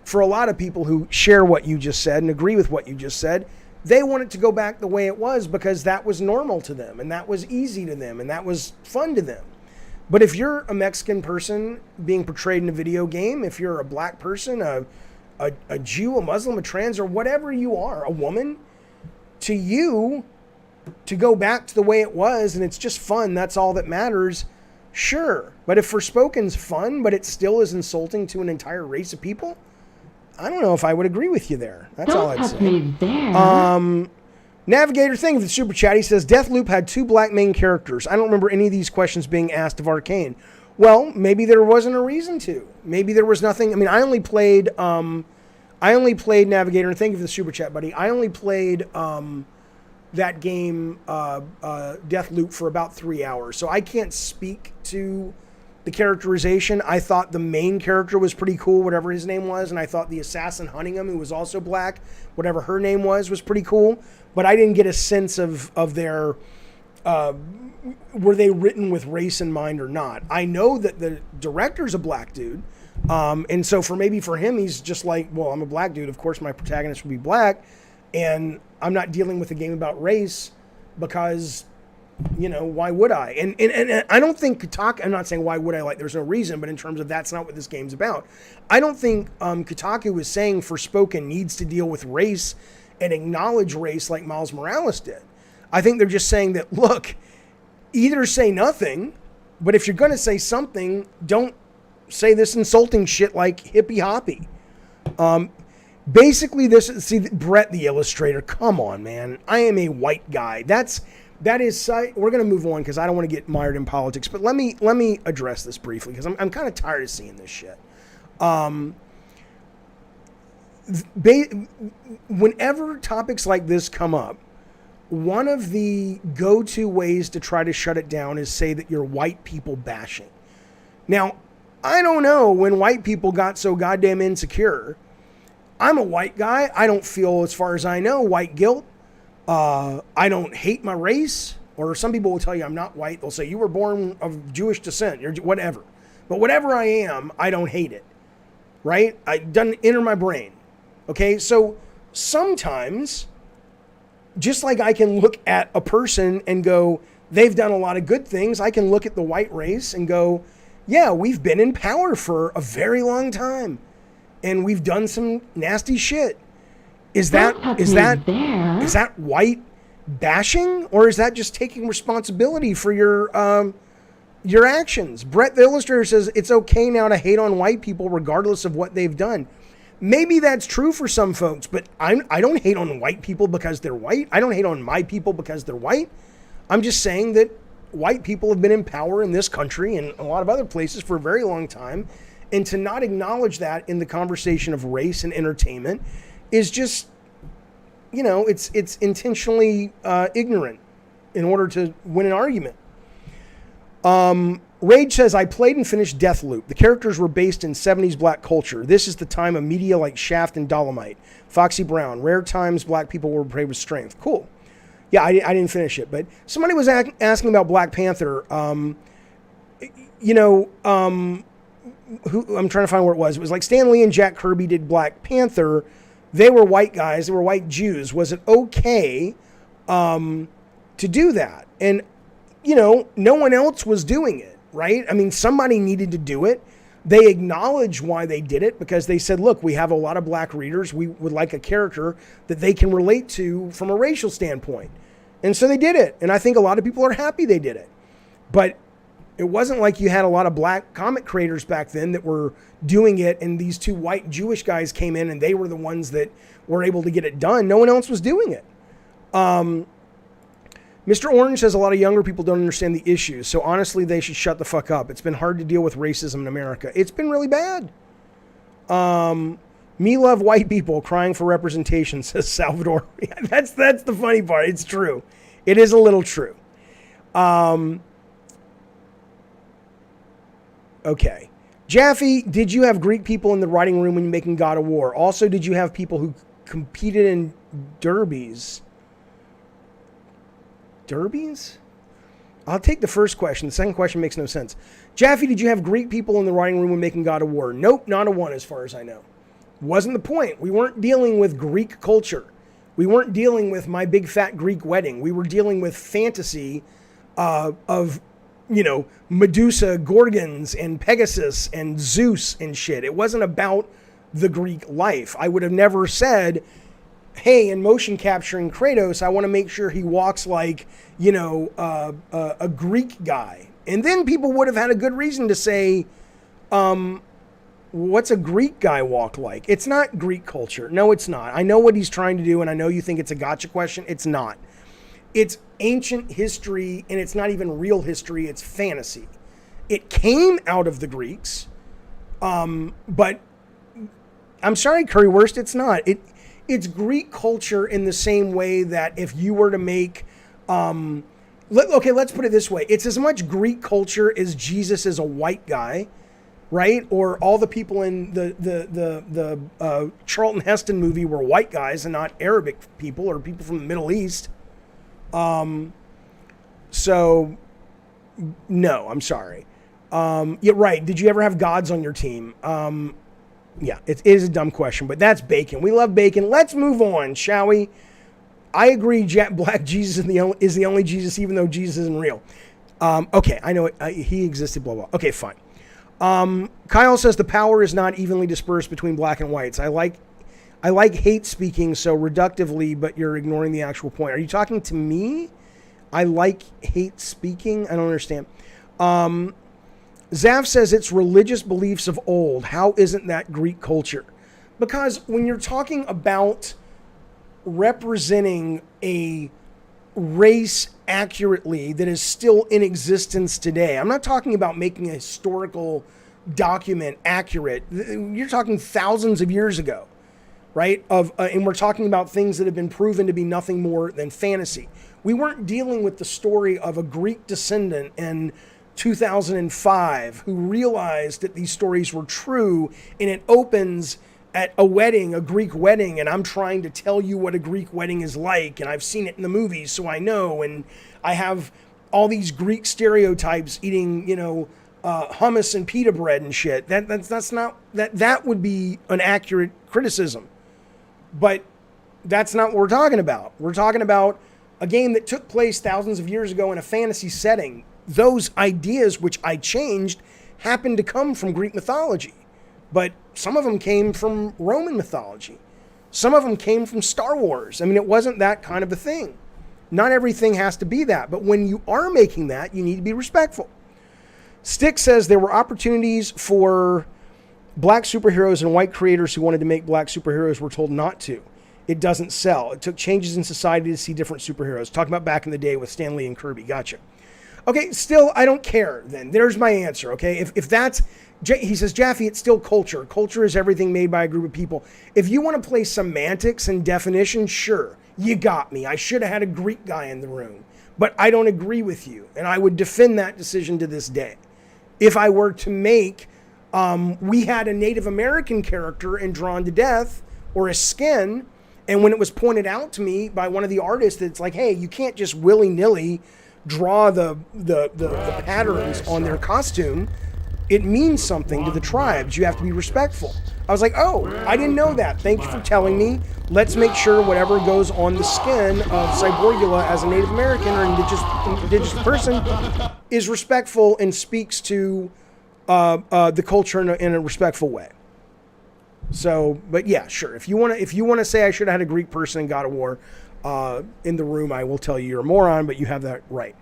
for a lot of people who share what you just said and agree with what you just said, they want it to go back the way it was because that was normal to them and that was easy to them and that was fun to them. But if you're a Mexican person being portrayed in a video game, if you're a black person, a Jew, a Muslim, a trans, or whatever you are, a woman, to you, to go back to the way it was and it's just fun, that's all that matters, sure. But if Forspoken's fun, but it still is insulting to an entire race of people, I don't know if I would agree with you there. That's all I'd say. Me there. Navigator thing of the super chat, he says, Deathloop had 2 black main characters. I don't remember any of these questions being asked of Arcane. Well, maybe there wasn't a reason to. Maybe there was nothing. I mean, I only played Navigator, and thank you for the super chat, buddy. I only played that game, Deathloop, for about 3 hours. So I can't speak to the characterization. I thought the main character was pretty cool, whatever his name was, and I thought the assassin hunting him, who was also black, whatever her name was pretty cool. But I didn't get a sense of their, were they written with race in mind or not. I know that the director's a black dude, and so for him, he's just like, well, I'm a black dude, of course my protagonist would be black, and I'm not dealing with a game about race because, you know, why would I? And I don't think Kotaku, I'm not saying why would I, like there's no reason, but in terms of that's not what this game's about. I don't think Kotaku is saying Forspoken needs to deal with race and acknowledge race like Miles Morales did. I think they're just saying that, look, either say nothing, but if you're going to say something, don't say this insulting shit like hippie hoppy. Basically, see, Brett the illustrator, come on, man. I am a white guy. That is, we're going to move on because I don't want to get mired in politics, but let me address this briefly because I'm kind of tired of seeing this shit. Whenever topics like this come up, one of the go-to ways to try to shut it down is say that you're white people bashing. Now, I don't know when white people got so goddamn insecure. I'm a white guy. I don't feel, as far as I know, white guilt. I don't hate my race, or some people will tell you I'm not white. They'll say you were born of Jewish descent, or whatever. But whatever I am, I don't hate it, right? It doesn't enter my brain. Okay, so sometimes, just like I can look at a person and go, they've done a lot of good things, I can look at the white race and go, yeah, we've been in power for a very long time, and we've done some nasty shit. Is that white bashing, or is that just taking responsibility for your actions? Brett the illustrator says it's okay now to hate on white people regardless of what they've done. Maybe that's true for some folks, but I don't hate on white people because they're white. I don't hate on my people because they're white. I'm just saying that white people have been in power in this country and a lot of other places for a very long time, and to not acknowledge that in the conversation of race and entertainment is just, you know, it's intentionally ignorant in order to win an argument. Rage says, I played and finished Deathloop. The characters were based in 70s black culture. This is the time of media like Shaft and Dolomite. Foxy Brown. Rare times black people were portrayed with strength. Cool. Yeah, I didn't finish it. But somebody was asking about Black Panther. Who I'm trying to find where it was. It was like Stan Lee and Jack Kirby did Black Panther. They were white guys. They were white Jews. Was it okay to do that? And, no one else was doing it, right? I mean, somebody needed to do it. They acknowledged why they did it because they said, look, we have a lot of black readers. We would like a character that they can relate to from a racial standpoint. And so they did it. And I think a lot of people are happy they did it. But it wasn't like you had a lot of black comic creators back then that were doing it, and these two white Jewish guys came in and they were the ones that were able to get it done. No one else was doing it. Mr. Orange says a lot of younger people don't understand the issues, so honestly, they should shut the fuck up. It's been hard to deal with racism in America. It's been really bad. Me love white people crying for representation, says Salvador. That's the funny part. It's true. It is a little true. Okay. Jaffe, did you have Greek people in the writing room when you're making God of War? Also, did you have people who competed in derbies? Derbies? I'll take the first question. The second question makes no sense. Jaffe, did you have Greek people in the writing room when making God of War? Nope, not a one as far as I know. Wasn't the point. We weren't dealing with Greek culture. We weren't dealing with My Big Fat Greek Wedding. We were dealing with fantasy of Medusa, Gorgons, and Pegasus, and Zeus and shit. It wasn't about the Greek life. I would have never said, hey, in motion capturing Kratos, I want to make sure he walks like, a Greek guy. And then people would have had a good reason to say, what's a Greek guy walk like? It's not Greek culture. No, it's not. I know what he's trying to do, and I know you think it's a gotcha question. It's not. It's ancient history, and it's not even real history. It's fantasy. It came out of the Greeks, but I'm sorry, Currywurst, it's not. It's Greek culture in the same way that if you were to make, let's put it this way. It's as much Greek culture as Jesus is a white guy, right? Or all the people in the Charlton Heston movie were white guys and not Arabic people or people from the Middle East. So no, I'm sorry. Yeah, right. Did you ever have gods on your team? Yeah, it is a dumb question, but that's bacon. We love bacon. Let's move on, shall we? I agree. Black Jesus is the only Jesus, even though Jesus isn't real. Okay, I know it. He existed. Blah blah. Okay, fine. Kyle says the power is not evenly dispersed between black and whites. I like hate speaking so reductively, but you're ignoring the actual point. Are you talking to me? I like hate speaking. I don't understand. Zav says it's religious beliefs of old. How isn't that Greek culture? Because when you're talking about representing a race accurately that is still in existence today, I'm not talking about making a historical document accurate. You're talking thousands of years ago, right? And we're talking about things that have been proven to be nothing more than fantasy. We weren't dealing with the story of a Greek descendant in 2005 who realized that these stories were true, and it opens at a wedding, a Greek wedding, and I'm trying to tell you what a Greek wedding is like, and I've seen it in the movies, so I know, and I have all these Greek stereotypes eating, hummus and pita bread and shit. That would be an accurate criticism, but that's not what we're talking about. We're talking about a game that took place thousands of years ago in a fantasy setting. Those ideas, which I changed, happened to come from Greek mythology. But some of them came from Roman mythology. Some of them came from Star Wars. I mean, it wasn't that kind of a thing. Not everything has to be that. But when you are making that, you need to be respectful. Stick says there were opportunities for black superheroes, and white creators who wanted to make black superheroes were told not to. It doesn't sell. It took changes in society to see different superheroes. Talking about back in the day with Stan Lee and Kirby. Gotcha. Okay, still, I don't care then. There's my answer, okay? If that's, he says, Jaffe, it's still culture. Culture is everything made by a group of people. If you want to play semantics and definition, sure, you got me. I should have had a Greek guy in the room. But I don't agree with you, and I would defend that decision to this day. If I were to make, we had a Native American character in Drawn to Death, or a skin, and when it was pointed out to me by one of the artists, it's like, hey, you can't just willy-nilly draw the patterns on their costume. It means something to the tribes. You have to be respectful. I was like, oh, I didn't know that. Thank you for telling me. Let's make sure whatever goes on the skin of Cyborgula as a Native American or indigenous person is respectful and speaks to the culture in a respectful way. So, but yeah, sure. If you want to say I should have had a Greek person in God of War in the room, I will tell you you're a moron, but you have that right.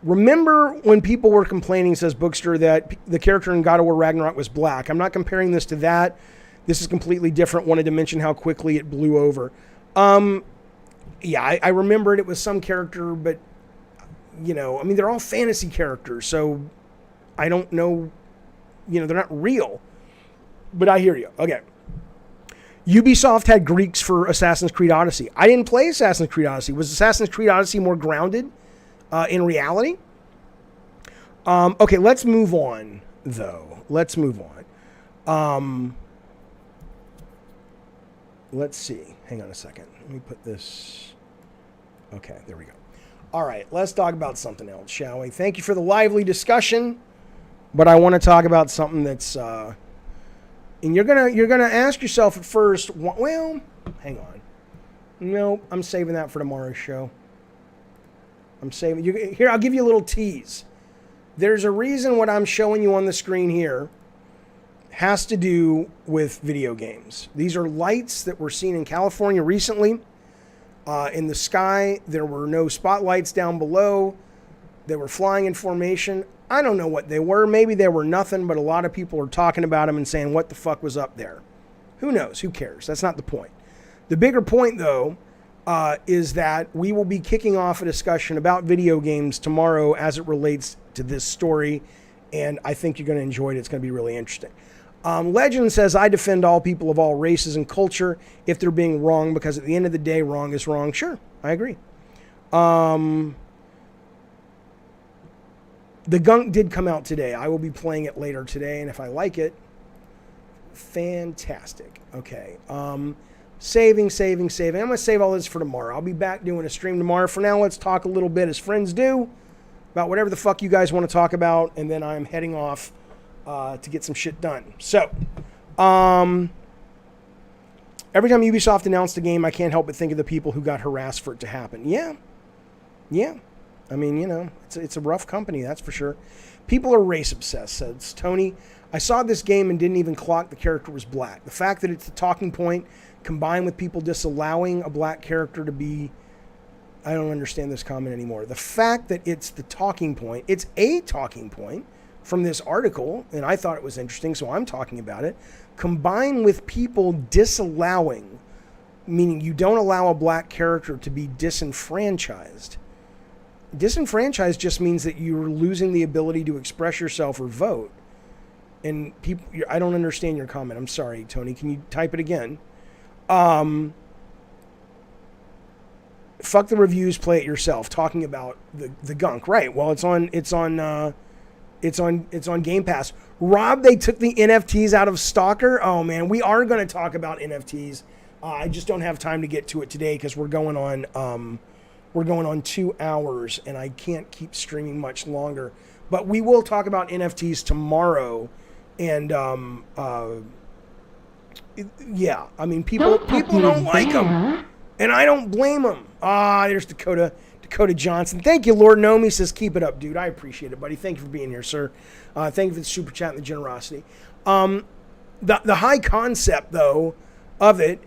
Remember when people were complaining, says Bookster, that the character in God of War Ragnarok was black. I'm not comparing this to that. This is completely different. Wanted to mention how quickly it blew over. Yeah, I remembered it was some character, but, you know, I mean, they're all fantasy characters, so I don't know, you know, they're not real. But I hear you. Okay. Ubisoft had Greeks for Assassin's Creed Odyssey. I didn't play Assassin's Creed Odyssey. Was Assassin's Creed Odyssey more grounded in reality? Okay, let's move on, though. Let's move on. Let's see. Hang on a second. Let me put this. Okay, there we go. All right, let's talk about something else, shall we? Thank you for the lively discussion, but I want to talk about something that's... and you're gonna ask yourself at first, well, hang on. No, I'm saving that for tomorrow's show. I'm saving you here. I'll give you a little tease. There's a reason what I'm showing you on the screen here has to do with video games. These are lights that were seen in California recently. In the sky, there were no spotlights down below. They were flying in formation. I don't know what they were. Maybe they were nothing, but a lot of people are talking about them and saying, what the fuck was up there? Who knows? Who cares? That's not the point. The bigger point, though, is that we will be kicking off a discussion about video games tomorrow as it relates to this story, and I think you're going to enjoy it. It's going to be really interesting. Legend says, I defend all people of all races and culture if they're being wrong, because at the end of the day, wrong is wrong. Sure, I agree. The GUNK did come out today. I will be playing it later today, and if I like it, fantastic. Okay. Saving. I'm going to save all this for tomorrow. I'll be back doing a stream tomorrow. For now, let's talk a little bit, as friends do, about whatever the fuck you guys want to talk about, and then I'm heading off to get some shit done. So, every time Ubisoft announced a game, I can't help but think of the people who got harassed for it to happen. Yeah. I mean, you know, it's a rough company, that's for sure. People are race obsessed, says Tony. I saw this game and didn't even clock the character was black. The fact that it's the talking point, combined with people disallowing a black character to be... I don't understand this comment anymore. The fact that it's the talking point, it's a talking point from this article, and I thought it was interesting, so I'm talking about it, combined with people disallowing, meaning you don't allow a black character to be disenfranchised. Disenfranchised just means that you're losing the ability to express yourself or vote. And people, I don't understand your comment. I'm sorry, Tony. Can you type it again? Fuck the reviews, play it yourself. Talking about the GUNK, right? Well, it's on Game Pass. Rob, they took the NFTs out of Stalker. Oh man, we are going to talk about NFTs. I just don't have time to get to it today because we're going on 2 hours and I can't keep streaming much longer. But we will talk about NFTs tomorrow. And yeah, I mean, people don't like them, and I don't blame them. There's Dakota Johnson. Thank you, Lord Nomi says, keep it up, dude. I appreciate it, buddy. Thank you for being here, sir. Thank you for the super chat and the generosity. The high concept, though, of it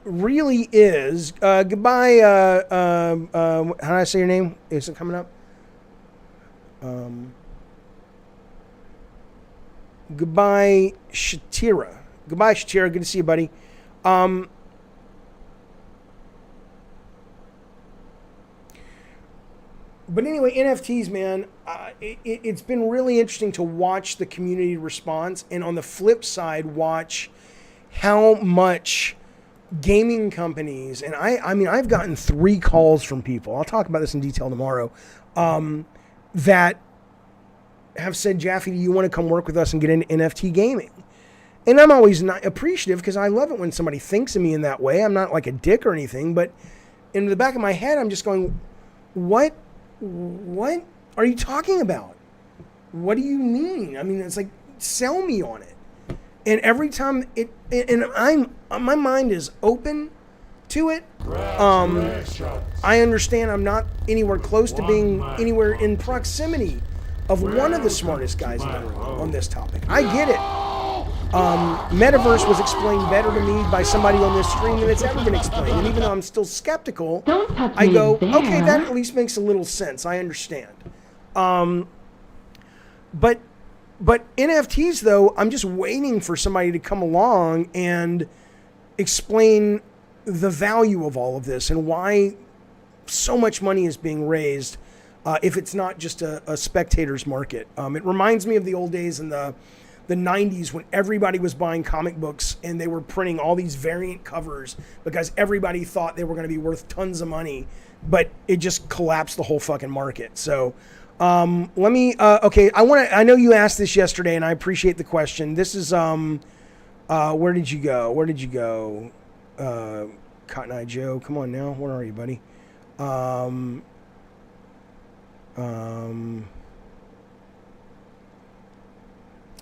really is goodbye. How do I say your name? Is it coming up? Goodbye, Shatira. Goodbye, Shatira. Good to see you, buddy. But anyway, NFTs, man, it's been really interesting to watch the community response, and on the flip side, watch how much gaming companies, and I mean, I've gotten 3 calls from people, I'll talk about this in detail tomorrow, that have said, Jaffe, do you want to come work with us and get into NFT gaming? And I'm always not appreciative because I love it when somebody thinks of me in that way. I'm not like a dick or anything, but in the back of my head, I'm just going, what are you talking about? What do you mean? I mean, it's like, sell me on it. And every time my mind is open to it. I understand I'm not anywhere close to being anywhere in proximity of one of the smartest guys in the room on this topic. I get it. Metaverse was explained better to me by somebody on this stream than it's ever been explained. And even though I'm still skeptical, I go, okay, that at least makes a little sense. I understand. But NFTs, though, I'm just waiting for somebody to come along and explain the value of all of this and why so much money is being raised if it's not just a spectator's market. It reminds me of the old days in the 90s when everybody was buying comic books and they were printing all these variant covers because everybody thought they were going to be worth tons of money, but it just collapsed the whole fucking market. So let me, okay, I know you asked this yesterday and I appreciate the question. This is, where did you go? Cotton Eye Joe, come on now. Where are you, buddy?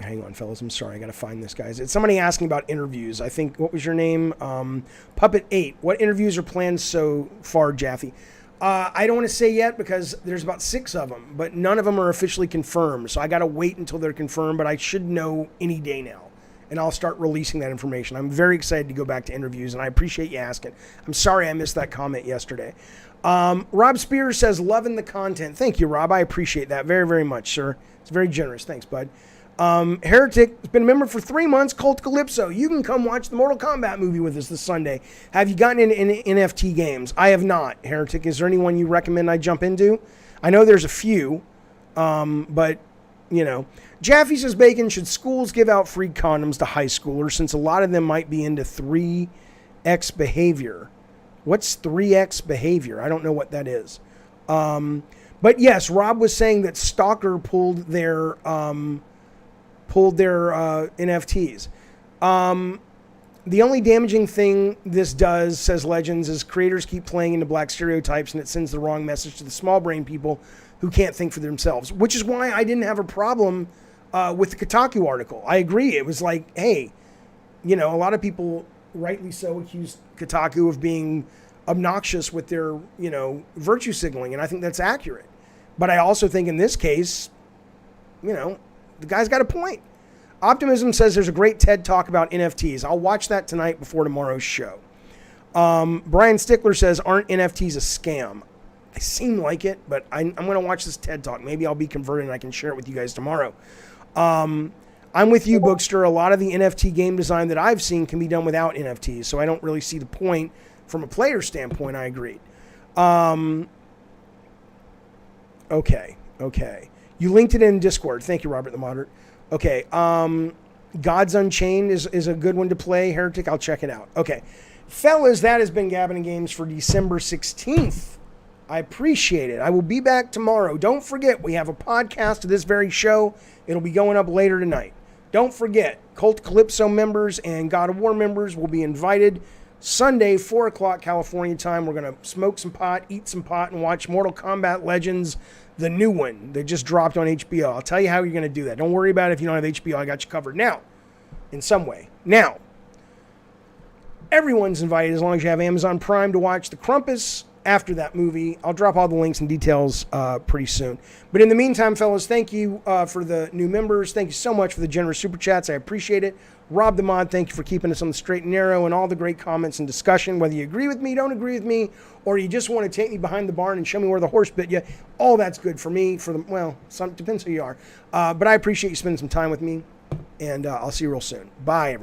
Hang on, fellas. I'm sorry. I got to find this, guys. It's somebody asking about interviews. I think, what was your name? Puppet8. What interviews are planned so far, Jaffe? I don't want to say yet because there's about 6 of them, but none of them are officially confirmed. So I got to wait until they're confirmed, but I should know any day now. And I'll start releasing that information. I'm very excited to go back to interviews, and I appreciate you asking. I'm sorry I missed that comment yesterday. Rob Spears says, loving the content. Thank you, Rob. I appreciate that very, very much, sir. It's very generous. Thanks, bud. Heretic has been a member for 3 months. Cult Calypso, you can come watch the Mortal Kombat movie with us this Sunday. Have you gotten into NFT games? I have not, Heretic. Is there anyone you recommend I jump into? I know there's a few, but, you know. Jaffe says, Bacon, should schools give out free condoms to high schoolers since a lot of them might be into 3X behavior? What's 3X behavior? I don't know what that is. But yes, Rob was saying that Stalker pulled their NFTs. The only damaging thing this does, says Legends, is creators keep playing into black stereotypes and it sends the wrong message to the small brain people who can't think for themselves, which is why I didn't have a problem with the Kotaku article. I agree. It was like, hey, you know, a lot of people rightly so accused Kotaku of being obnoxious with their, you know, virtue signaling, and I think that's accurate. But I also think in this case, you know, the guy's got a point. Optimism says there's a great TED Talk about NFTs. I'll watch that tonight before tomorrow's show. Brian Stickler says, aren't NFTs a scam? They seem like it, but I'm going to watch this TED Talk. Maybe I'll be converted and I can share it with you guys tomorrow. I'm with you, Bookster. A lot of the NFT game design that I've seen can be done without NFTs, so I don't really see the point from a player standpoint. I agreed. Okay. You linked it in Discord. Thank you, Robert the Moderate. Okay. Gods Unchained is a good one to play. Heretic, I'll check it out. Okay. Fellas, that has been Gabbing and Games for December 16th. I appreciate it. I will be back tomorrow. Don't forget, we have a podcast of this very show. It'll be going up later tonight. Don't forget, Cult Calypso members and God of War members will be invited Sunday, 4 o'clock California time. We're going to smoke some pot, eat some pot, and watch Mortal Kombat Legends, the new one that just dropped on HBO. I'll tell you how you're going to do that. Don't worry about it if you don't have HBO. I got you covered now, in some way. Now, everyone's invited as long as you have Amazon Prime to watch The Krampus. After that movie, I'll drop all the links and details pretty soon. But in the meantime, fellas, thank you for the new members. Thank you so much for the generous super chats. I appreciate it. Rob the Mod, thank you for keeping us on the straight and narrow and all the great comments and discussion. Whether you agree with me, don't agree with me, or you just want to take me behind the barn and show me where the horse bit you, all that's good for me. Depends who you are. But I appreciate you spending some time with me, and I'll see you real soon. Bye, everybody.